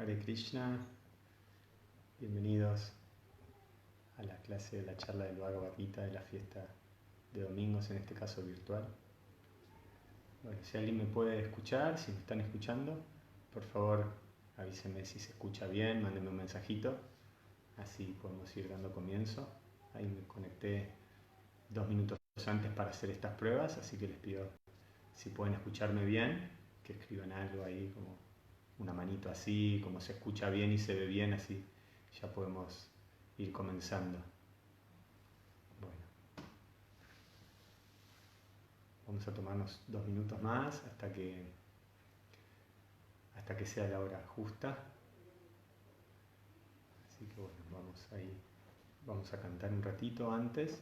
Hare Krishna, bienvenidos a la clase de la charla del Bhagavad Gita de la fiesta de domingos, en este caso virtual. Bueno, si alguien me puede escuchar, si me están escuchando, por favor avísenme si se escucha bien, mándenme un mensajito, así podemos ir dando comienzo. Ahí me conecté 2 minutos antes para hacer estas pruebas, así que les pido, si pueden escucharme bien, que escriban algo ahí como una manito así, como se escucha bien y se ve bien, así ya podemos ir comenzando. Bueno, vamos a tomarnos 2 minutos más hasta que sea la hora justa. Así que bueno, vamos a cantar un ratito antes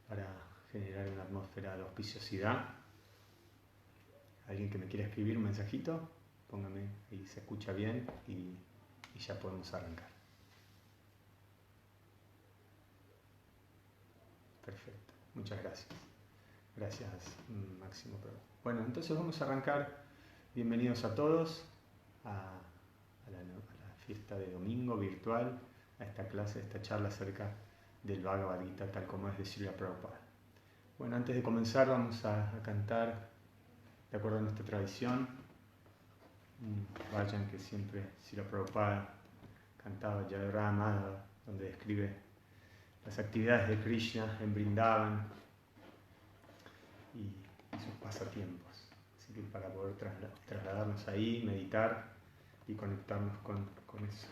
para generar una atmósfera de auspiciosidad. Alguien que me quiera escribir un mensajito, póngame ahí, se escucha bien y ya podemos arrancar. Perfecto, muchas gracias. Gracias, Máximo. Bueno, entonces vamos a arrancar. Bienvenidos a todos a la fiesta de domingo virtual, a esta clase, a esta charla acerca del Bhagavad Gita, tal como es de Srila Prabhupada. Bueno, antes de comenzar vamos a cantar, de acuerdo a nuestra tradición, un vayan que siempre Srila Prabhupada cantaba, Jayara Madhava, donde describe las actividades de Krishna en Vrindavan y sus pasatiempos. Así que para poder trasladarnos ahí, meditar y conectarnos con eso.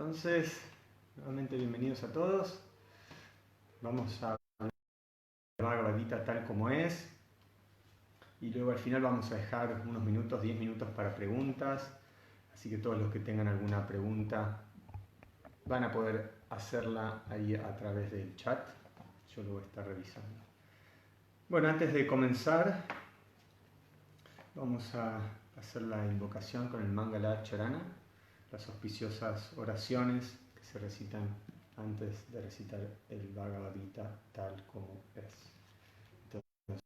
Entonces, nuevamente bienvenidos a todos. Vamos a hablar de la Bhagavad Gita tal como es. Y luego al final vamos a dejar unos minutos, 10 minutos para preguntas. Así que todos los que tengan alguna pregunta van a poder hacerla ahí a través del chat. Yo lo voy a estar revisando. Bueno, antes de comenzar, vamos a hacer la invocación con el Mangala Charana, las auspiciosas oraciones que se recitan antes de recitar el Bhagavad Gita tal como es. Entonces,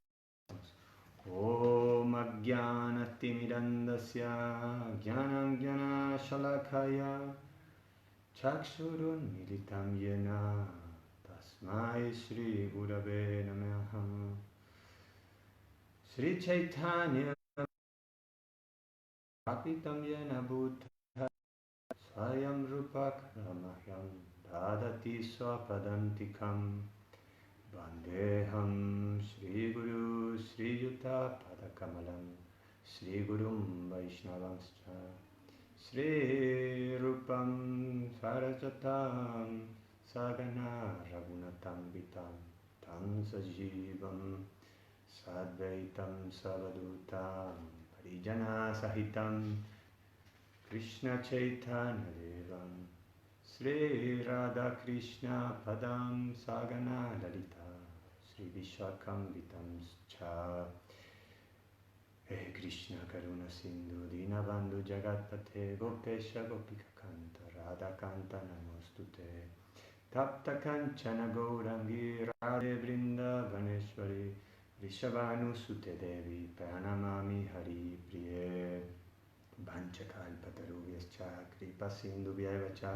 Om Ajnana-timirandasya Jnanam Jnana Shalakaya Chakshurun Militam Yena Tasmai Shri Gurave Namaha. Shri Chaitanya Papitam Yena Bhuta Swayam Rupak Ramahyam Dadati Swapadantikam Vandeham Shri Guru Shri Yuta Padakamalam Shri Gurum Vaishnavanscha Shri Rupam Sarajatam Sagana Raghunatam Vitam Tam Sajivam Sadvaitam Savadutam Parijana Sahitam Krishna Chaitanya Devam Sri Radha Krishna Padam Sagana Lalita Sri Vishakam Vitam Cha He Krishna Karuna Sindhu Dinabandhu Jagatpate Gopesha Gopika Kanta Radha Kanta Namostute Tapta Kanchana Gaurangi Radhe Vrindavaneshwari Rishabhanu Sute Devi Pranamami Hari Priye Vanchakalpatarubhyascha Kripa Sindhubhyaiva cha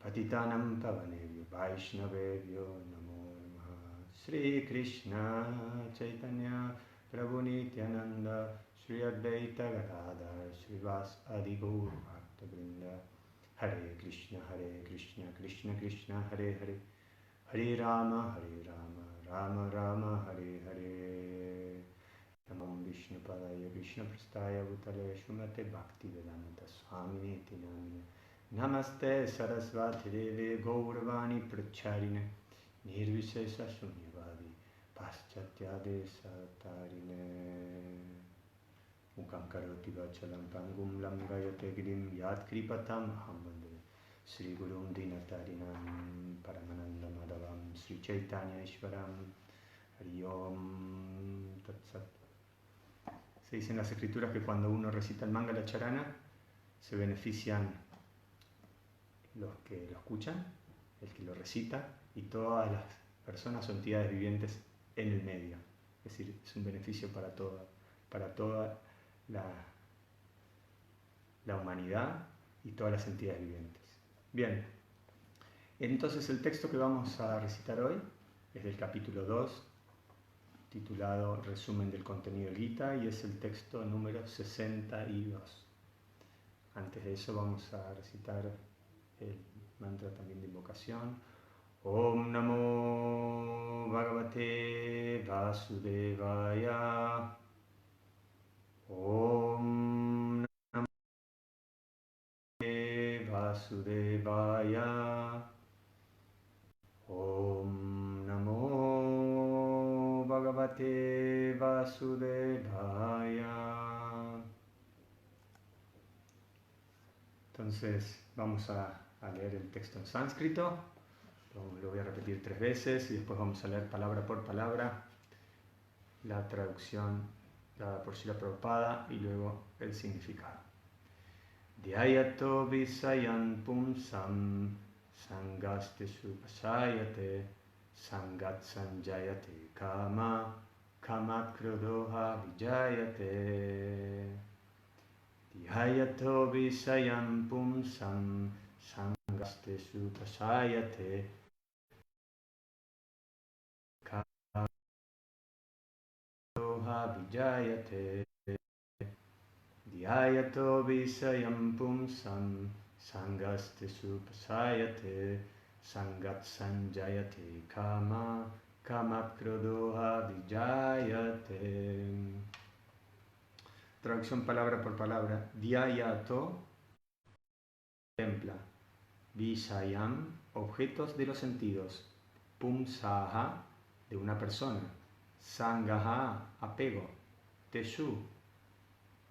Patitanam Pavanebhyo Vaishnavebhyo Namo Namaha. Sri Krishna Chaitanya Prabhu Nityananda Sri Advaita Gadadhar Srivas Adi Gaur Bhakta-vrinda. Hare Krishna Krishna Krishna Hare Hare Hare Rama Rama Rama Hare Hare. Namam Vishnu Padaya Krishna Prastaya Bhutale Shumate Bhakti Vedanta Swamini Tinamine Namaste Sarasvati Deve Gauravani Pracharine Nirvishesha Shunyavadi Paschatya Satarine Mukam Karoti Vachalam Pangum Lamgayate Girim Yad Kripatam Hambande Sri Gurum Dinatarinam Paramananda Madhavam Sri Chaitanya Ishvaram Hari Om Tatsat. Se dice en las escrituras que cuando uno recita el Mangala Charana se benefician los que lo escuchan, el que lo recita y todas las personas o entidades vivientes en el medio. Es decir, es un beneficio para toda la humanidad y todas las entidades vivientes. Bien, entonces el texto que vamos a recitar hoy es del capítulo 2, titulado Resumen del contenido del Gita, y es el texto número 62. Antes de eso vamos a recitar el mantra también de invocación. Om Namo Bhagavate Vasudevaya. Om Namo Vasudevaya. Om Namo Bhagavate Vasudevaya. Entonces vamos a leer el texto en sánscrito. Lo voy a repetir 3 veces y después vamos a leer palabra por palabra la traducción dada por Srila Prabhupada y luego el significado. Dhyayato visayan pumsam sangaste supasayate sangat sanjayate kama kamat krodoha vijayate. Dhyayato visayam pumsam sangaste supasayate kama krodoha vijayate. Dhyayato visayam pumsam sangaste supasayate sangat sanjayate kama kamat krodoha vijayate. Traducción palabra por palabra. Dhyayato, contempla. Vishayam, objetos de los sentidos. Pumsaha, de una persona. Sangaha, apego. Teshu,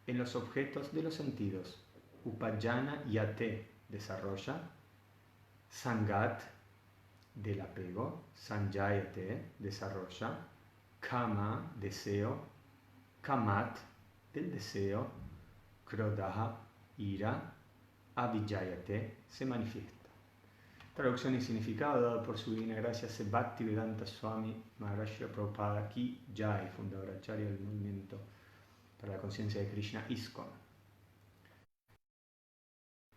en los objetos de los sentidos. Upayana yate, desarrolla. Sangat, del apego. Sanjayate, desarrolla. Kama, deseo. Kamat, del deseo. Krodaha, ira. Avijayate, se manifiesta. Traducción y significado dado por su divina gracia Bhaktivedanta Swami Maharaj Prabhupada Ki Jai, fundador acharya del movimiento para la conciencia de Krishna ISKCON.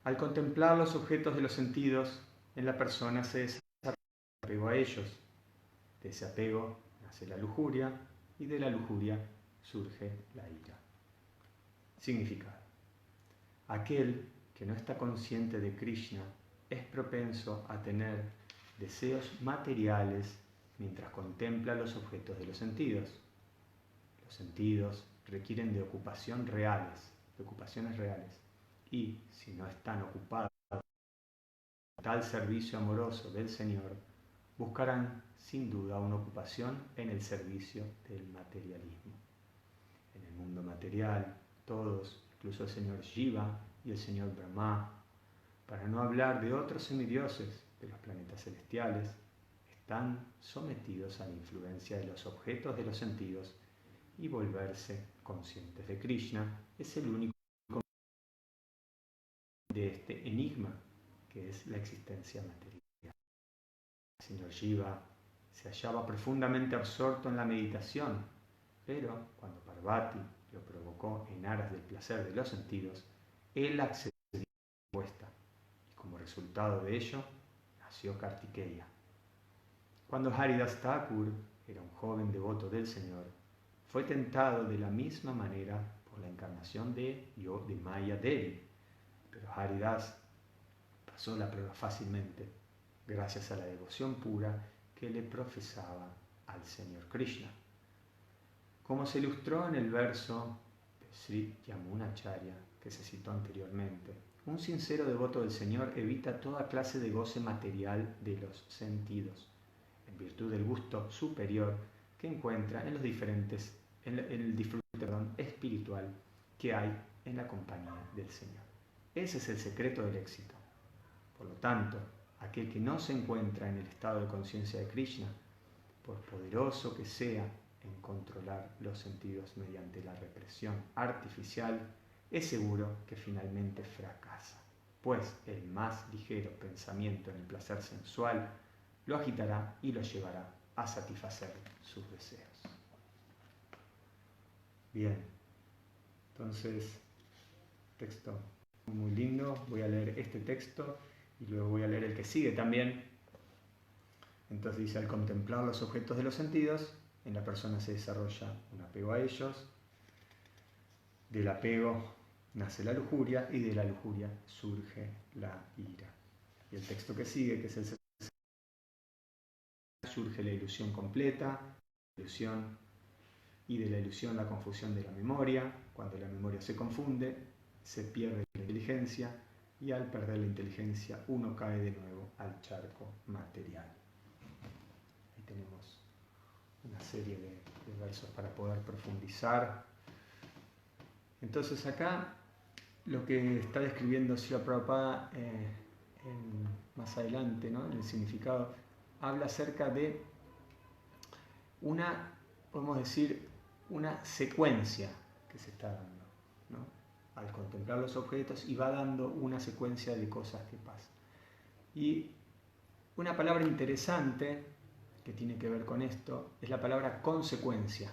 Al contemplar los objetos de los sentidos, en la persona se desarrolla el apego a ellos. De ese apego nace la lujuria y de la lujuria surge la ira. Significado. Aquel que no está consciente de Krishna es propenso a tener deseos materiales mientras contempla los objetos de los sentidos. Los sentidos requieren de ocupaciones reales, y si no están ocupados en tal servicio amoroso del Señor, buscarán sin duda una ocupación en el servicio del materialismo. En el mundo material, todos, incluso el señor Shiva y el señor Brahma, para no hablar de otros semidioses de los planetas celestiales, están sometidos a la influencia de los objetos de los sentidos, y volverse conscientes de Krishna es el único de este enigma que es la existencia material. El señor Shiva se hallaba profundamente absorto en la meditación, pero cuando Parvati lo provocó en aras del placer de los sentidos, él accedió a la respuesta, y como resultado de ello nació Kartikeya. Cuando Haridas Thakur era un joven devoto del Señor, fue tentado de la misma manera por la encarnación de Maya Devi, pero Haridas pasó la prueba fácilmente, gracias a la devoción pura que le profesaba al Señor Krishna. Como se ilustró en el verso de Sri Yamunacharya que se citó anteriormente, un sincero devoto del Señor evita toda clase de goce material de los sentidos, en virtud del gusto superior que encuentra en el disfrute espiritual que hay en la compañía del Señor. Ese es el secreto del éxito. Por lo tanto, aquel que no se encuentra en el estado de conciencia de Krishna, por poderoso que sea en controlar los sentidos mediante la represión artificial, es seguro que finalmente fracasa, pues el más ligero pensamiento en el placer sensual lo agitará y lo llevará a satisfacer sus deseos. Bien, entonces, texto muy lindo. Voy a leer este texto y luego voy a leer el que sigue también. Entonces dice: al contemplar los objetos de los sentidos, en la persona se desarrolla un apego a ellos. Del apego nace la lujuria y de la lujuria surge la ira. Y el texto que sigue, que es el surge la ilusión completa, y de la ilusión la confusión de la memoria. Cuando la memoria se confunde, se pierde la inteligencia, y al perder la inteligencia uno cae de nuevo al charco material. Ahí tenemos una serie de versos para poder profundizar. Entonces acá lo que está describiendo Srila Prabhupada más adelante, ¿no?, en el significado, habla acerca de podemos decir, una secuencia que se está dando, ¿no? Al contemplar los objetos, y va dando una secuencia de cosas que pasan. Y una palabra interesante que tiene que ver con esto es la palabra consecuencia.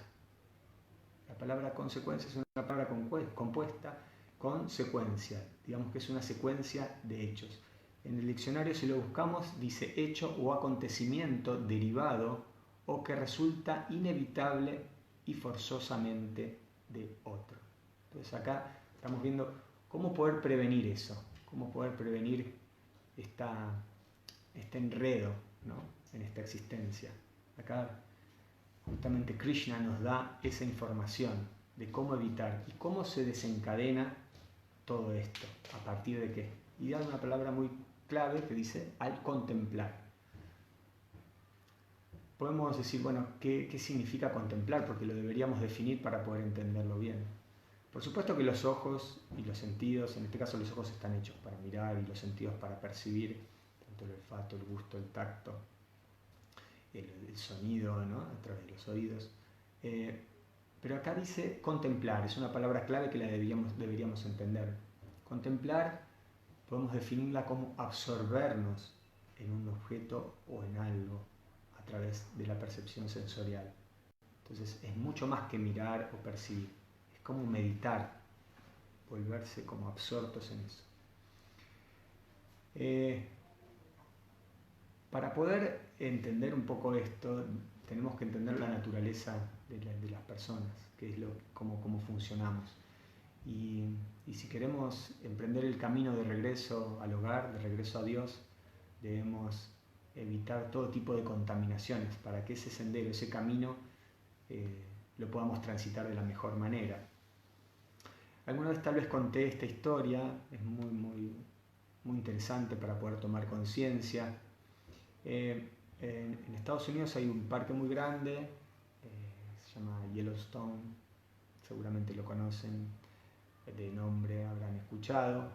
La palabra consecuencia es una palabra compuesta con secuencia, digamos que es una secuencia de hechos. En el diccionario, si lo buscamos, dice hecho o acontecimiento derivado o que resulta inevitable y forzosamente de otro. Entonces acá estamos viendo cómo poder prevenir eso, cómo poder prevenir este enredo, ¿no?, en esta existencia. Acá justamente Krishna nos da esa información de cómo evitar y cómo se desencadena todo esto, a partir de qué. Y da una palabra muy clave que dice al contemplar. Podemos decir, bueno, ¿qué significa contemplar? Porque lo deberíamos definir para poder entenderlo bien. Por supuesto que los ojos y los sentidos, en este caso los ojos están hechos para mirar y los sentidos para percibir, tanto el olfato, el gusto, el tacto, el sonido, ¿no? A través de los oídos. Pero acá dice contemplar, es una palabra clave que la deberíamos entender. Contemplar podemos definirla como absorbernos en un objeto o en algo a través de la percepción sensorial. Entonces es mucho más que mirar o percibir, es como meditar, volverse como absortos en eso. Para poder entender un poco esto, tenemos que entender la naturaleza de las personas, que es cómo funcionamos. Y si queremos emprender el camino de regreso al hogar, de regreso a Dios, debemos evitar todo tipo de contaminaciones para que ese sendero, ese camino, lo podamos transitar de la mejor manera. Alguna vez tal vez conté esta historia, es muy interesante para poder tomar conciencia. En Estados Unidos hay un parque muy grande, se llama Yellowstone, seguramente lo conocen, de nombre habrán escuchado,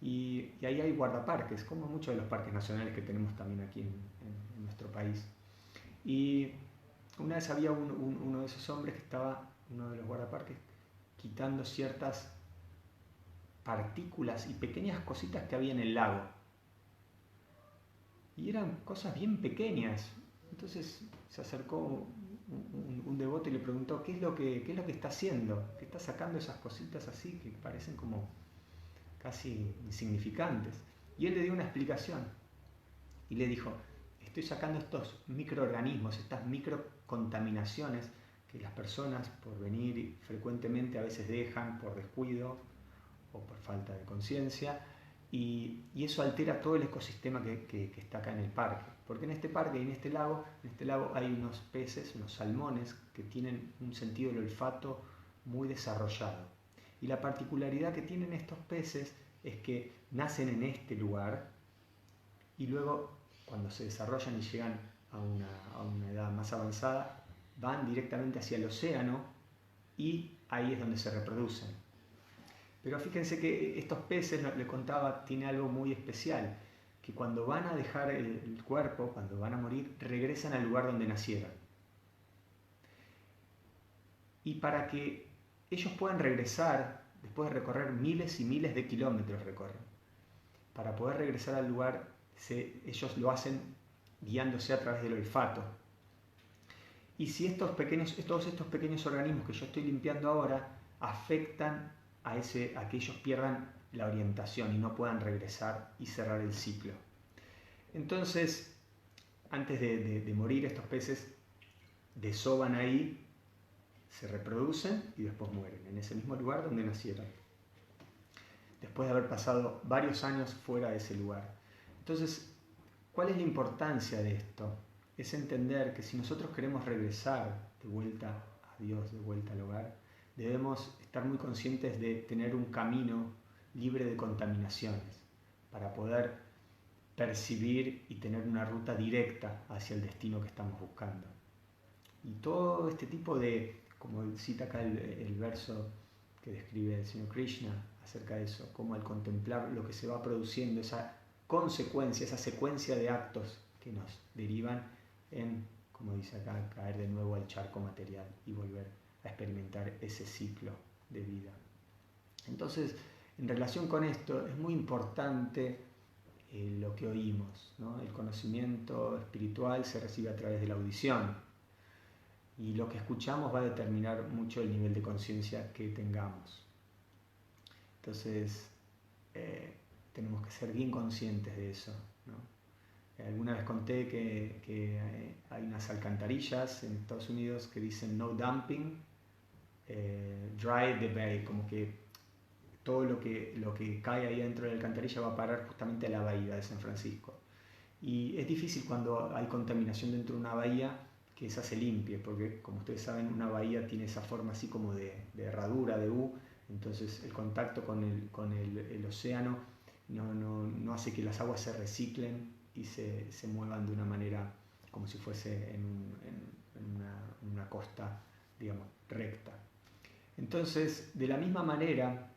y ahí hay guardaparques, como muchos de los parques nacionales que tenemos también aquí en nuestro país. Y una vez había uno de esos hombres que estaba, uno de los guardaparques, quitando ciertas partículas y pequeñas cositas que había en el lago. Y eran cosas bien pequeñas. Entonces se acercó un devoto y le preguntó, ¿qué es lo que está haciendo? ¿Qué está sacando esas cositas así que parecen como casi insignificantes? Y él le dio una explicación y le dijo, estoy sacando estos microorganismos, estas microcontaminaciones que las personas por venir frecuentemente a veces dejan por descuido o por falta de conciencia, y eso altera todo el ecosistema que está acá en el parque. Porque en este parque y en este lago hay unos peces, unos salmones, que tienen un sentido del olfato muy desarrollado. Y la particularidad que tienen estos peces es que nacen en este lugar y luego, cuando se desarrollan y llegan a una edad más avanzada, van directamente hacia el océano y ahí es donde se reproducen. Pero fíjense que estos peces, le contaba, tiene algo muy especial, que cuando van a dejar el cuerpo, cuando van a morir, regresan al lugar donde nacieron. Y para que ellos puedan regresar, después de recorrer miles y miles de kilómetros para poder regresar al lugar, ellos lo hacen guiándose a través del olfato. Y si todos estos pequeños organismos que yo estoy limpiando ahora afectan a que ellos pierdan la orientación y no puedan regresar y cerrar el ciclo. Entonces, antes de morir, estos peces desoban ahí, se reproducen y después mueren, en ese mismo lugar donde nacieron, después de haber pasado varios años fuera de ese lugar. Entonces, ¿cuál es la importancia de esto? Es entender que si nosotros queremos regresar de vuelta a Dios, de vuelta al hogar, debemos estar muy conscientes de tener un camino libre de contaminaciones para poder percibir y tener una ruta directa hacia el destino que estamos buscando. Y todo este tipo de, como cita acá el verso que describe el Señor Krishna acerca de eso, como al contemplar lo que se va produciendo, esa consecuencia, esa secuencia de actos que nos derivan en, como dice acá, caer de nuevo al charco material y volver a experimentar ese ciclo de vida. Entonces, en relación con esto, es muy importante lo que oímos, ¿no? El conocimiento espiritual se recibe a través de la audición y lo que escuchamos va a determinar mucho el nivel de conciencia que tengamos. Entonces, tenemos que ser bien conscientes de eso, ¿no? Alguna vez conté que hay unas alcantarillas en Estados Unidos que dicen no dumping, dry the bay, como que todo lo que cae ahí dentro de la alcantarilla va a parar justamente a la bahía de San Francisco. Y es difícil cuando hay contaminación dentro de una bahía que esa se limpie, porque como ustedes saben, una bahía tiene esa forma así como de herradura, de U, entonces el contacto con el océano no hace que las aguas se reciclen y se muevan de una manera como si fuese en una costa, digamos, recta. Entonces, de la misma manera,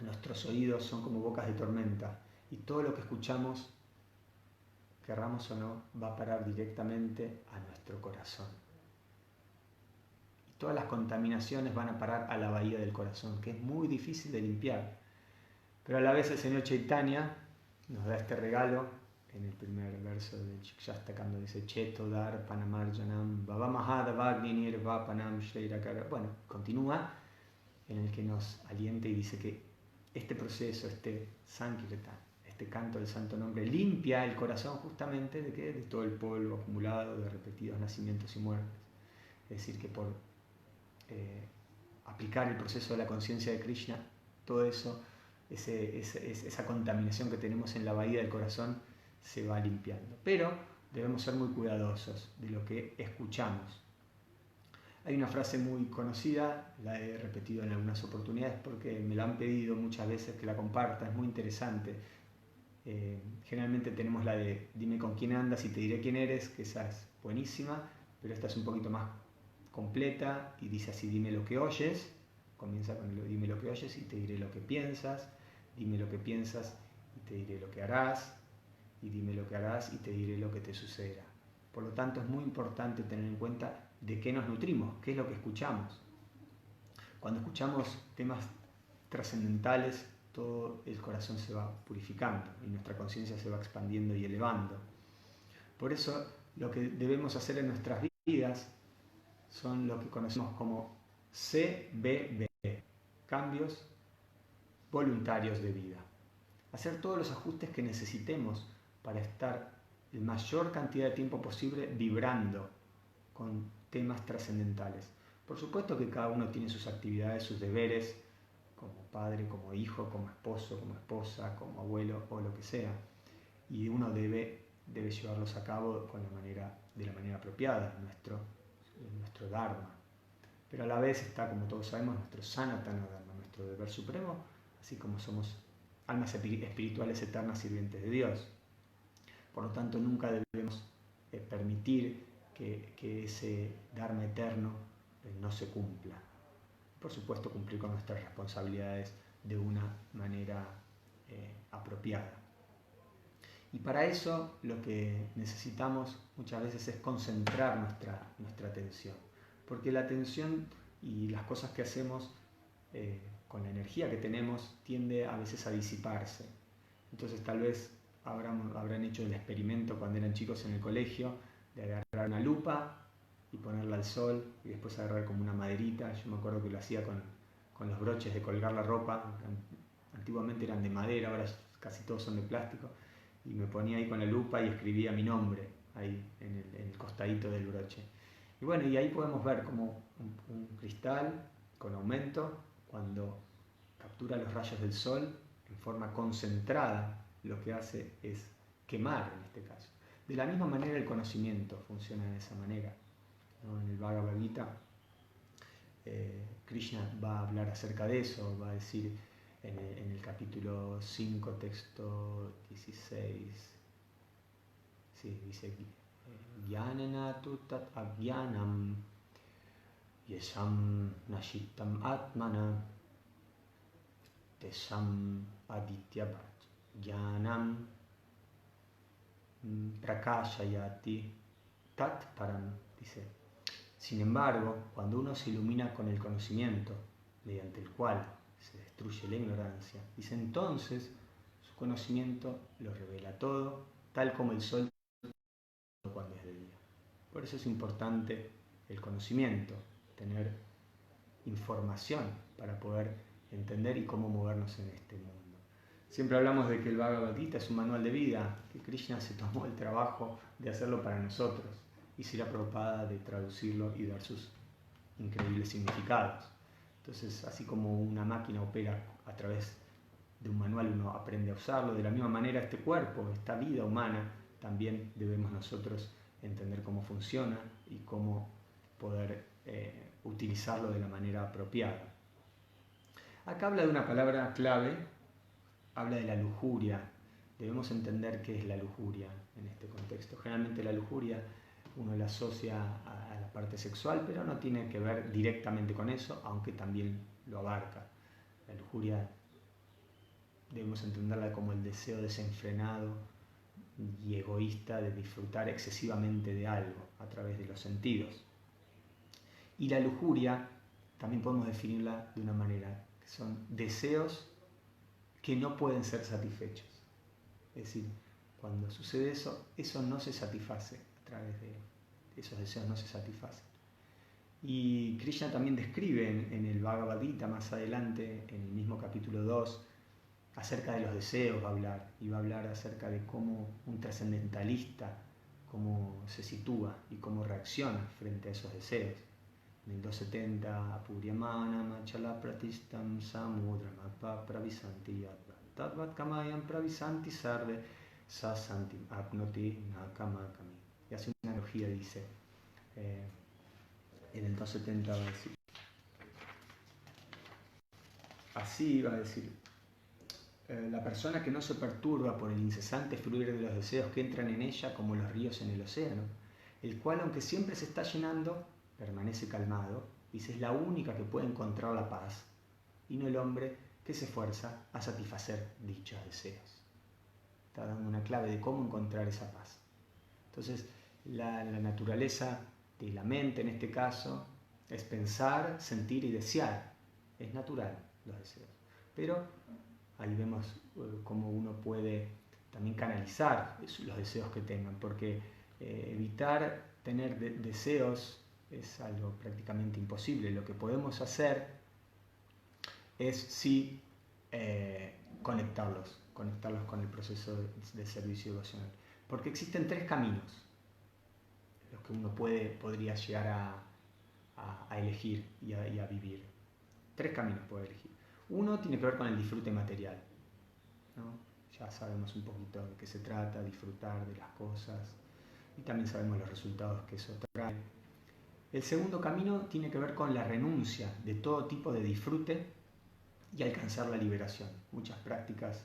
nuestros oídos son como bocas de tormenta y todo lo que escuchamos, querramos o no, va a parar directamente a nuestro corazón. Y todas las contaminaciones van a parar a la bahía del corazón, que es muy difícil de limpiar. Pero a la vez el Señor Chaitanya nos da este regalo en el primer verso del Shikshastakam, dice Cheto Dar Panamarjanam Bhavamahadavagninir Vapanam Shreirakara. Bueno, continúa en el que nos alienta y dice que este proceso, este Sankirtan, este canto del santo nombre, limpia el corazón justamente de ¿qué? De todo el polvo acumulado de repetidos nacimientos y muertes. Es decir, que por aplicar el proceso de la conciencia de Krishna, todo eso, esa contaminación que tenemos en la bahía del corazón se va limpiando. Pero debemos ser muy cuidadosos de lo que escuchamos. Hay una frase muy conocida, la he repetido en algunas oportunidades porque me la han pedido muchas veces que la comparta, es muy interesante. Generalmente tenemos la de dime con quién andas y te diré quién eres, que esa es buenísima, pero esta es un poquito más completa y dice así: dime lo que oyes, comienza con el dime lo que oyes y te diré lo que piensas, dime lo que piensas y te diré lo que harás, y dime lo que harás y te diré lo que te sucederá. Por lo tanto, es muy importante tener en cuenta de qué nos nutrimos, qué es lo que escuchamos. Cuando escuchamos temas trascendentales, todo el corazón se va purificando y nuestra conciencia se va expandiendo y elevando. Por eso, lo que debemos hacer en nuestras vidas son lo que conocemos como CBB, cambios voluntarios de vida. Hacer todos los ajustes que necesitemos para estar la mayor cantidad de tiempo posible vibrando con temas trascendentales. Por supuesto que cada uno tiene sus actividades, sus deberes, como padre, como hijo, como esposo, como esposa, como abuelo o lo que sea, y uno debe llevarlos a cabo de la manera apropiada, nuestro Dharma. Pero a la vez está, como todos sabemos, nuestro Sanatana Dharma, nuestro deber supremo, así como somos almas espirituales eternas sirvientes de Dios. Por lo tanto, nunca debemos permitir que ese Dharma eterno no se cumpla. Por supuesto, cumplir con nuestras responsabilidades de una manera apropiada. Y para eso lo que necesitamos muchas veces es concentrar nuestra atención. Porque la atención y las cosas que hacemos con la energía que tenemos tiende a veces a disiparse. Entonces tal vez habrán hecho el experimento cuando eran chicos en el colegio de agarrar una lupa y ponerla al sol y después agarrar como una maderita. Yo me acuerdo que lo hacía con los broches de colgar la ropa. Antiguamente eran de madera, ahora casi todos son de plástico. Y me ponía ahí con la lupa y escribía mi nombre ahí en el costadito del broche. Y bueno, y ahí podemos ver como un cristal con aumento, cuando captura los rayos del sol en forma concentrada, lo que hace es quemar en este caso. De la misma manera el conocimiento funciona de esa manera, ¿no? En el Bhagavad Gita Krishna va a hablar acerca de eso, va a decir en el capítulo 5, texto 16, sí, dice Jnanena tu tat ajnanam yesham nashitam atmana tesham aditya jnanam prakashayati tat param, dice. Sin embargo, cuando uno se ilumina con el conocimiento, mediante el cual se destruye la ignorancia, dice, entonces su conocimiento lo revela todo, tal como el sol cuando es de día. Por eso es importante el conocimiento, tener información para poder entender y cómo movernos en este mundo. Siempre hablamos de que el Bhagavad Gita es un manual de vida, que Krishna se tomó el trabajo de hacerlo para nosotros y Srila Prabhupada de traducirlo y dar sus increíbles significados. Entonces, así como una máquina opera a través de un manual, uno aprende a usarlo, de la misma manera este cuerpo, esta vida humana, también debemos nosotros entender cómo funciona y cómo poder utilizarlo de la manera apropiada. Acá habla de una palabra clave habla de la lujuria. Debemos entender qué es la lujuria en este contexto. Generalmente la lujuria uno la asocia a la parte sexual, pero no tiene que ver directamente con eso, aunque también lo abarca. La lujuria debemos entenderla como el deseo desenfrenado y egoísta de disfrutar excesivamente de algo a través de los sentidos. Y la lujuria también podemos definirla de una manera, que son deseos que no pueden ser satisfechos. Es decir, cuando sucede eso, eso no se satisface a través de esos deseos, no se satisfacen. Y Krishna también describe en el Bhagavad Gita más adelante, en el mismo capítulo 2, acerca de los deseos va a hablar, y va a hablar acerca de cómo un trascendentalista, cómo se sitúa y cómo reacciona frente a esos deseos. En el 270, Apuriyamana Machala Pratistam Samudramapa Pravisanti Yadva Tadvat Kamayam Pravisanti Sarve Sasantim Apnoti Nakamakami. Y hace una analogía, dice, en el 270 va a decir, así va a decir, la persona que no se perturba por el incesante fluir de los deseos que entran en ella como los ríos en el océano, el cual aunque siempre se está llenando, permanece calmado, dice, es la única que puede encontrar la paz, y no el hombre que se esfuerza a satisfacer dichos deseos. Está dando una clave de cómo encontrar esa paz. Entonces, la naturaleza de la mente en este caso es pensar, sentir y desear. Es natural los deseos. Pero ahí vemos cómo uno puede también canalizar los deseos que tengan, porque evitar tener deseos es algo prácticamente imposible. Lo que podemos hacer es sí conectarlos con el proceso de servicio devocional. Porque existen tres caminos los que uno podría llegar a elegir y a vivir. Tres caminos puede elegir. Uno tiene que ver con el disfrute material, ¿no? Ya sabemos un poquito de qué se trata, disfrutar de las cosas, y también sabemos los resultados que eso trae. El segundo camino tiene que ver con la renuncia de todo tipo de disfrute y alcanzar la liberación. Muchas prácticas,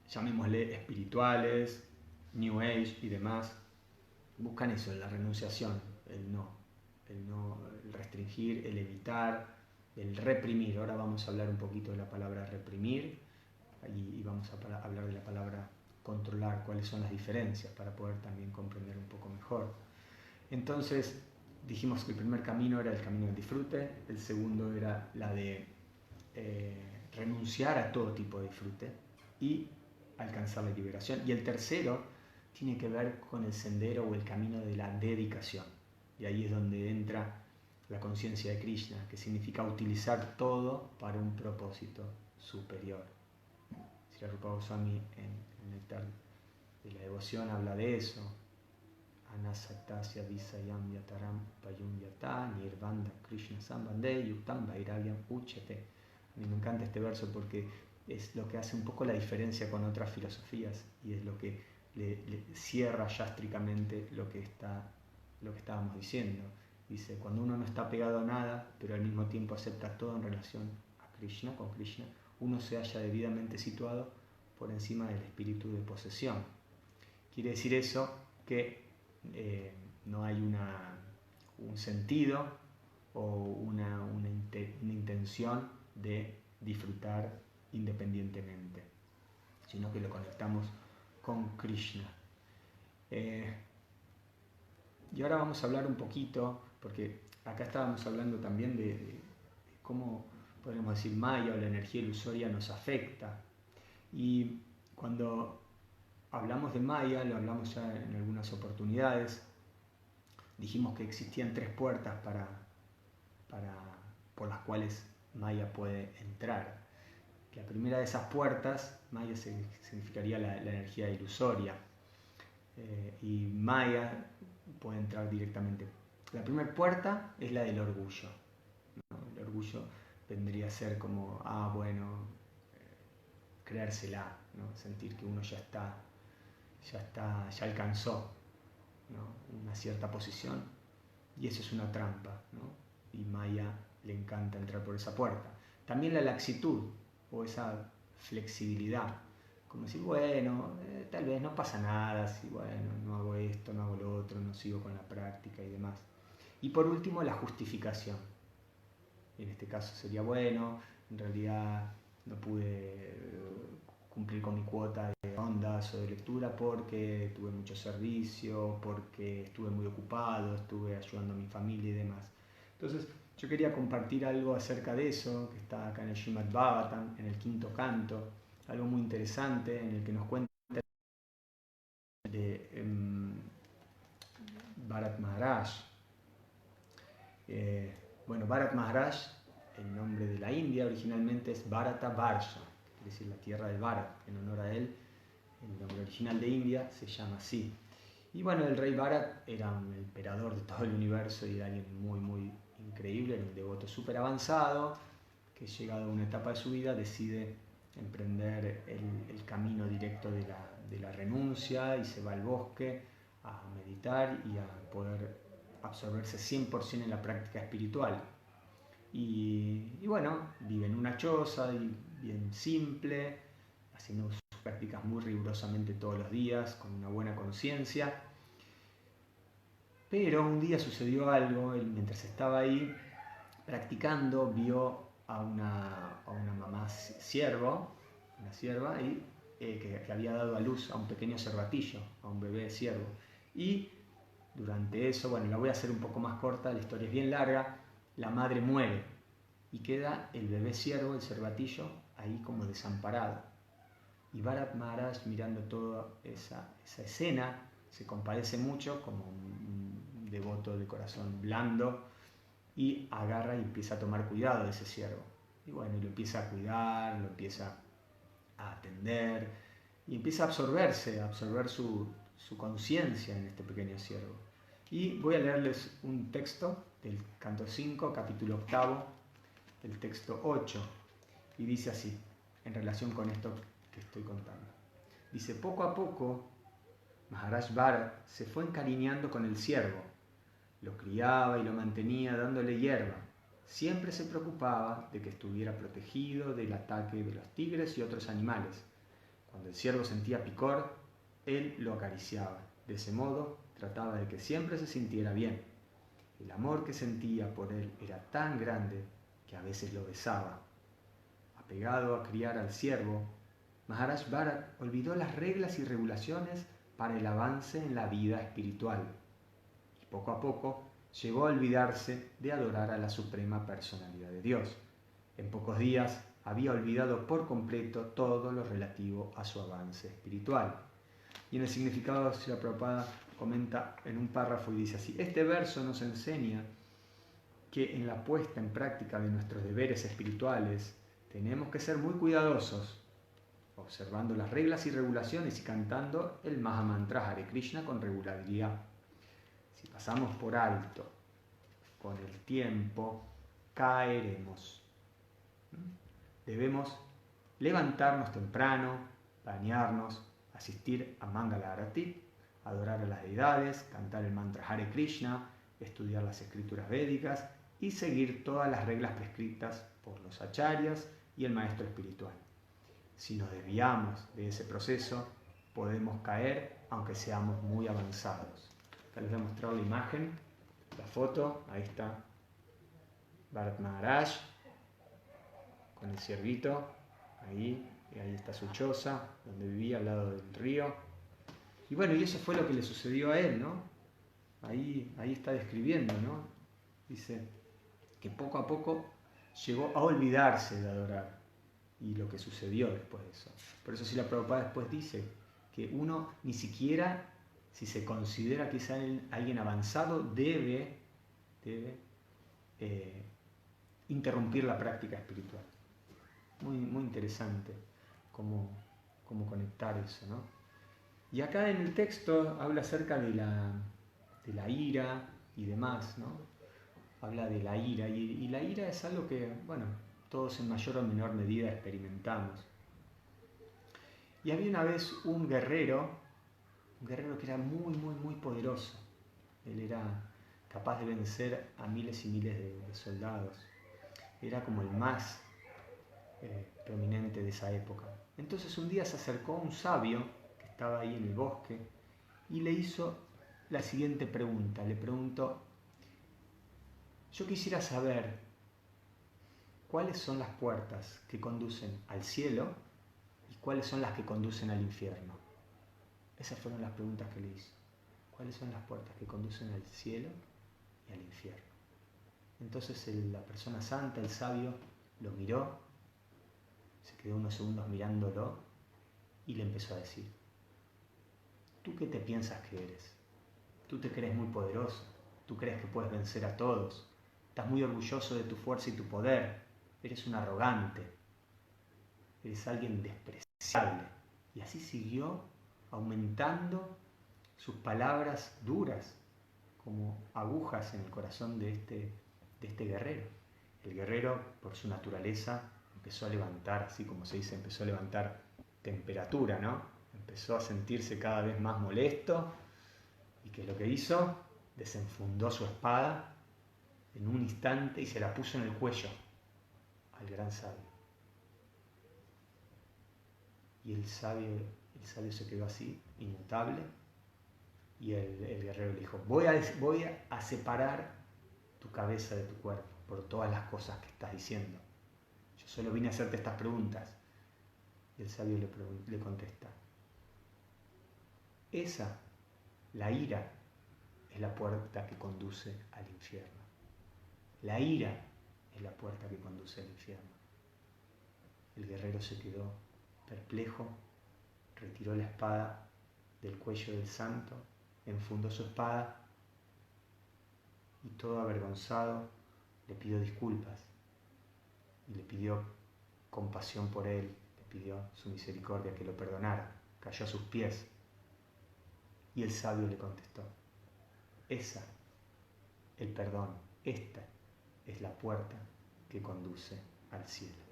llamémosle espirituales, New Age y demás, buscan eso, la renunciación, el restringir, el evitar, el reprimir. Ahora vamos a hablar un poquito de la palabra reprimir y vamos a hablar de la palabra controlar, cuáles son las diferencias para poder también comprender un poco mejor. Entonces, dijimos que el primer camino era el camino del disfrute, el segundo era la de renunciar a todo tipo de disfrute y alcanzar la liberación, y el tercero tiene que ver con el sendero o el camino de la dedicación, y ahí es donde entra la conciencia de Krishna, que significa utilizar todo para un propósito superior. Srila Rupa Goswami en el Néctar de la Devoción habla de eso. Anasaktasya visayam yataram payum yata nirvanda Krishna sambande yuktam vairagyam uchete. A mí me encanta este verso porque es lo que hace un poco la diferencia con otras filosofías y es lo que le cierra yástricamente lo que estábamos diciendo. Dice, cuando uno no está pegado a nada, pero al mismo tiempo acepta todo en relación a Krishna, con Krishna, uno se halla debidamente situado por encima del espíritu de posesión. Quiere decir eso que no hay un sentido o una intención de disfrutar independientemente, sino que lo conectamos con Krishna. Y ahora vamos a hablar un poquito, porque acá estábamos hablando también de cómo, podemos decir, Maya o la energía ilusoria nos afecta. Y cuando hablamos de Maya, lo hablamos ya en algunas oportunidades, dijimos que existían tres puertas por las cuales Maya puede entrar. La primera de esas puertas, Maya significaría la energía ilusoria, y Maya puede entrar directamente. La primera puerta es la del orgullo, ¿no? El orgullo vendría a ser como, creérsela, ¿no? Sentir que uno ya alcanzó, ¿no? Una cierta posición, y eso es una trampa, ¿no? Y Maya le encanta entrar por esa puerta. también la laxitud o esa flexibilidad. Como decir, bueno, tal vez no pasa nada si, bueno, no hago esto, no hago lo otro, no sigo con la práctica y demás. Y por último, la justificación. En este caso sería, bueno, en realidad no pude cumplir con mi cuota de ondas o de lectura porque tuve mucho servicio, porque estuve muy ocupado, estuve ayudando a mi familia y demás. Entonces, yo quería compartir algo acerca de eso, que está acá en el Srimad Bhagavatam, en el quinto canto, algo muy interesante en el que nos cuenta de Bharat Maharaj. Bueno, Bharat Maharaj, el nombre de la India originalmente es Bharata Varsha, es decir, la tierra del Bharat, en honor a él. El nombre original de India se llama así. Y bueno, el rey Bharat era un emperador de todo el universo y era alguien muy, muy increíble, era un devoto súper avanzado, que llegado a una etapa de su vida decide emprender el camino directo de la renuncia y se va al bosque a meditar y a poder absorberse 100% en la práctica espiritual. Y bueno, vive en una choza y bien simple, haciendo sus prácticas muy rigurosamente todos los días, con una buena conciencia. Pero un día sucedió algo, él, mientras estaba ahí practicando, vio a una mamá ciervo, una cierva, y, que había dado a luz a un pequeño cervatillo, a un bebé ciervo. Y durante eso, bueno, la voy a hacer un poco más corta, la historia es bien larga, la madre muere y queda el bebé ciervo, el cervatillo, ahí como desamparado. Y Bharat Maharaj, mirando toda esa escena, se compadece mucho como un devoto de corazón blando y agarra y empieza a tomar cuidado de ese ciervo. Y bueno, y lo empieza a cuidar, lo empieza a atender y empieza a absorber su conciencia en este pequeño ciervo. Y voy a leerles un texto del canto 5, capítulo 8, el texto 8, y dice así, en relación con esto que estoy contando. Dice, poco a poco, Maharaj Bharat se fue encariñando con el ciervo, lo criaba y lo mantenía dándole hierba. Siempre se preocupaba de que estuviera protegido del ataque de los tigres y otros animales. Cuando el ciervo sentía picor, él lo acariciaba. De ese modo, trataba de que siempre se sintiera bien. El amor que sentía por él era tan grande que a veces lo besaba. Apegado a criar al ciervo, Maharaj Bharat olvidó las reglas y regulaciones para el avance en la vida espiritual. Y poco a poco llegó a olvidarse de adorar a la Suprema Personalidad de Dios. En pocos días había olvidado por completo todo lo relativo a su avance espiritual. Y en el significado, Srila Prabhupada comenta en un párrafo y dice así, este verso nos enseña que en la puesta en práctica de nuestros deberes espirituales tenemos que ser muy cuidadosos, observando las reglas y regulaciones y cantando el Mahamantra Hare Krishna con regularidad. Si pasamos por alto con el tiempo, caeremos. Debemos levantarnos temprano, bañarnos, asistir a Mangala Arati, adorar a las deidades, cantar el mantra Hare Krishna, estudiar las escrituras védicas y seguir todas las reglas prescritas por los acharyas y el maestro espiritual. Si nos desviamos de ese proceso, podemos caer aunque seamos muy avanzados. Acá les voy a mostrar la imagen, la foto, ahí está Bharat Maharaj con el ciervito, ahí, y ahí está su choza, donde vivía al lado del río. Y bueno, y eso fue lo que le sucedió a él, ¿no? Ahí está describiendo, ¿no? Dice que poco a poco llegó a olvidarse de adorar y lo que sucedió después de eso. Por eso Srila Prabhupada después dice que uno ni siquiera, si se considera que es alguien avanzado, debe interrumpir la práctica espiritual. Muy, muy interesante cómo conectar eso, ¿no? Y acá en el texto habla acerca de la ira y demás, ¿no? Habla de la ira, y la ira es algo que, bueno, todos en mayor o menor medida experimentamos. Y había una vez un guerrero que era muy, muy, muy poderoso. Él era capaz de vencer a miles y miles de soldados. Era como el más prominente de esa época. Entonces un día se acercó un sabio que estaba ahí en el bosque y le hizo la siguiente pregunta. Le preguntó: yo quisiera saber cuáles son las puertas que conducen al cielo y cuáles son las que conducen al infierno. Esas fueron las preguntas que le hizo. ¿Cuáles son las puertas que conducen al cielo y al infierno? Entonces la persona santa, el sabio, lo miró, se quedó unos segundos mirándolo y le empezó a decir: ¿tú qué te piensas que eres? Tú te crees muy poderoso, tú crees que puedes vencer a todos, estás muy orgulloso de tu fuerza y tu poder, eres un arrogante, eres alguien despreciable. Y así siguió aumentando sus palabras duras como agujas en el corazón de este guerrero. El guerrero, por su naturaleza, empezó a levantar, así como se dice, empezó a levantar temperatura, ¿no? Empezó a sentirse cada vez más molesto. ¿Y qué es lo que hizo? Desenfundó su espada en un instante y se la puso en el cuello al gran sabio. Y el sabio se quedó así, inmutable, y el guerrero le dijo: voy a separar tu cabeza de tu cuerpo por todas las cosas que estás diciendo. Yo solo vine a hacerte estas preguntas. Y el sabio le contesta: esa, la ira, es la puerta que conduce al infierno. La ira es la puerta que conduce al infierno. El guerrero se quedó perplejo, retiró la espada del cuello del santo, enfundó su espada y, todo avergonzado, le pidió disculpas y le pidió compasión por él, le pidió su misericordia, que lo perdonara. Cayó a sus pies y el sabio le contestó: el perdón, esta es la puerta que conduce al cielo.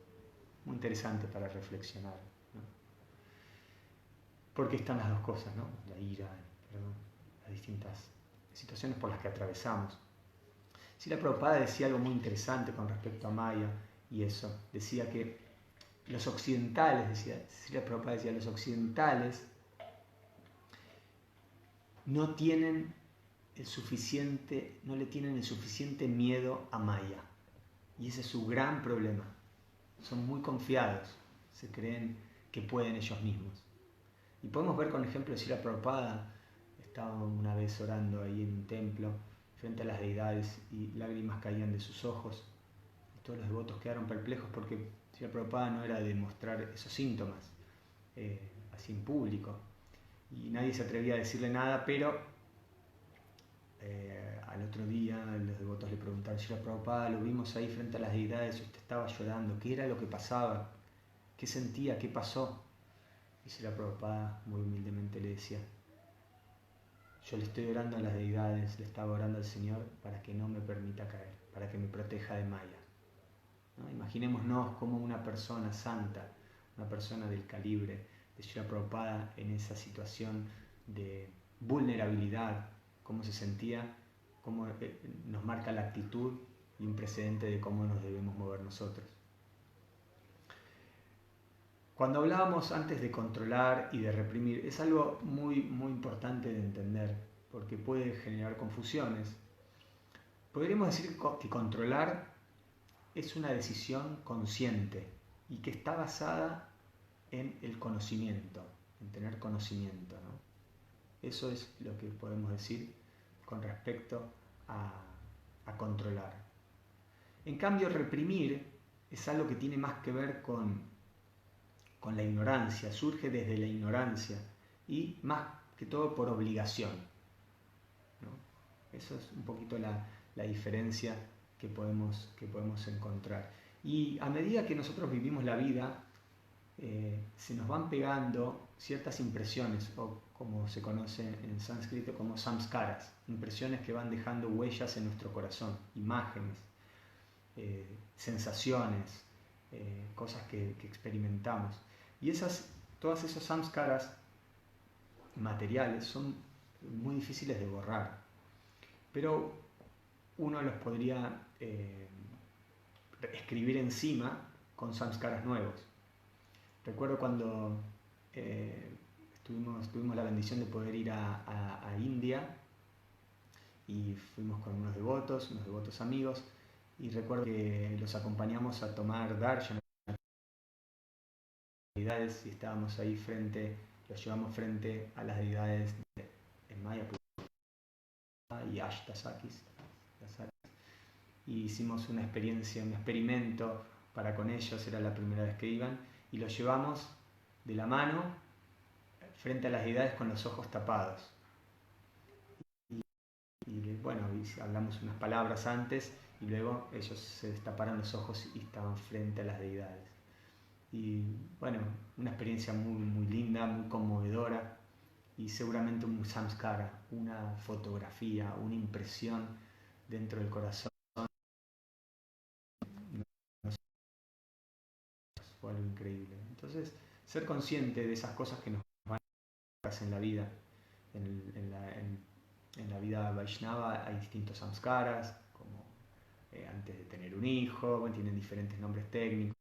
Muy interesante para reflexionar, ¿no? Porque están las dos cosas, ¿no? La ira, el perdón, las distintas situaciones por las que atravesamos. Srila Prabhupada decía algo muy interesante con respecto a Maya y eso. Decía que los occidentales, Srila Prabhupada decía, los occidentales no le tienen el suficiente miedo a Maya. Y ese es su gran problema. Son muy confiados, se creen que pueden ellos mismos. Y podemos ver con el ejemplo de Srila Prabhupada. Estaba una vez orando ahí en un templo frente a las deidades y lágrimas caían de sus ojos. Y todos los devotos quedaron perplejos porque Srila Prabhupada no era de mostrar esos síntomas así en público. Y nadie se atrevía a decirle nada, pero al otro día los devotos le preguntaron: Srila Prabhupada, lo vimos ahí frente a las deidades y usted estaba llorando, ¿qué era lo que pasaba? ¿Qué sentía? ¿Qué pasó? Y Srila Prabhupada muy humildemente le decía: yo le estoy orando a las deidades, le estaba orando al Señor para que no me permita caer, para que me proteja de Maya, ¿no? Imaginémonos cómo una persona santa, una persona del calibre de Srila Prabhupada en esa situación de vulnerabilidad, cómo se sentía, cómo nos marca la actitud y un precedente de cómo nos debemos mover nosotros. Cuando hablábamos antes de controlar y de reprimir, es algo muy, muy importante de entender, porque puede generar confusiones. Podríamos decir que controlar es una decisión consciente y que está basada en el conocimiento, en tener conocimiento, ¿no? Eso es lo que podemos decir con respecto a controlar. En cambio, reprimir es algo que tiene más que ver con la ignorancia, surge desde la ignorancia y más que todo por obligación, ¿no? Eso es un poquito la diferencia que podemos encontrar. Y a medida que nosotros vivimos la vida, se nos van pegando ciertas impresiones, o como se conoce en sánscrito como samskaras, impresiones que van dejando huellas en nuestro corazón, imágenes, sensaciones, cosas que experimentamos. Y todas esas samskaras materiales son muy difíciles de borrar, pero uno los podría escribir encima con samskaras nuevos. Recuerdo cuando tuvimos la bendición de poder ir a India y fuimos con unos devotos amigos, y recuerdo que los acompañamos a tomar darshan y estábamos ahí los llevamos frente a las deidades en Mayapur y Ashtasakis, y hicimos una experiencia, un experimento para con ellos, era la primera vez que iban, y los llevamos de la mano frente a las deidades con los ojos tapados. Y bueno, hablamos unas palabras antes y luego ellos se destaparon los ojos y estaban frente a las deidades. Y bueno, una experiencia muy, muy linda, muy conmovedora, y seguramente un samskara, una fotografía, una impresión dentro del corazón. Fue algo increíble. Entonces, ser consciente de esas cosas que nos van a hacer en la vida. En la vida Vaishnava hay distintos samskaras, como antes de tener un hijo, bueno, tienen diferentes nombres técnicos,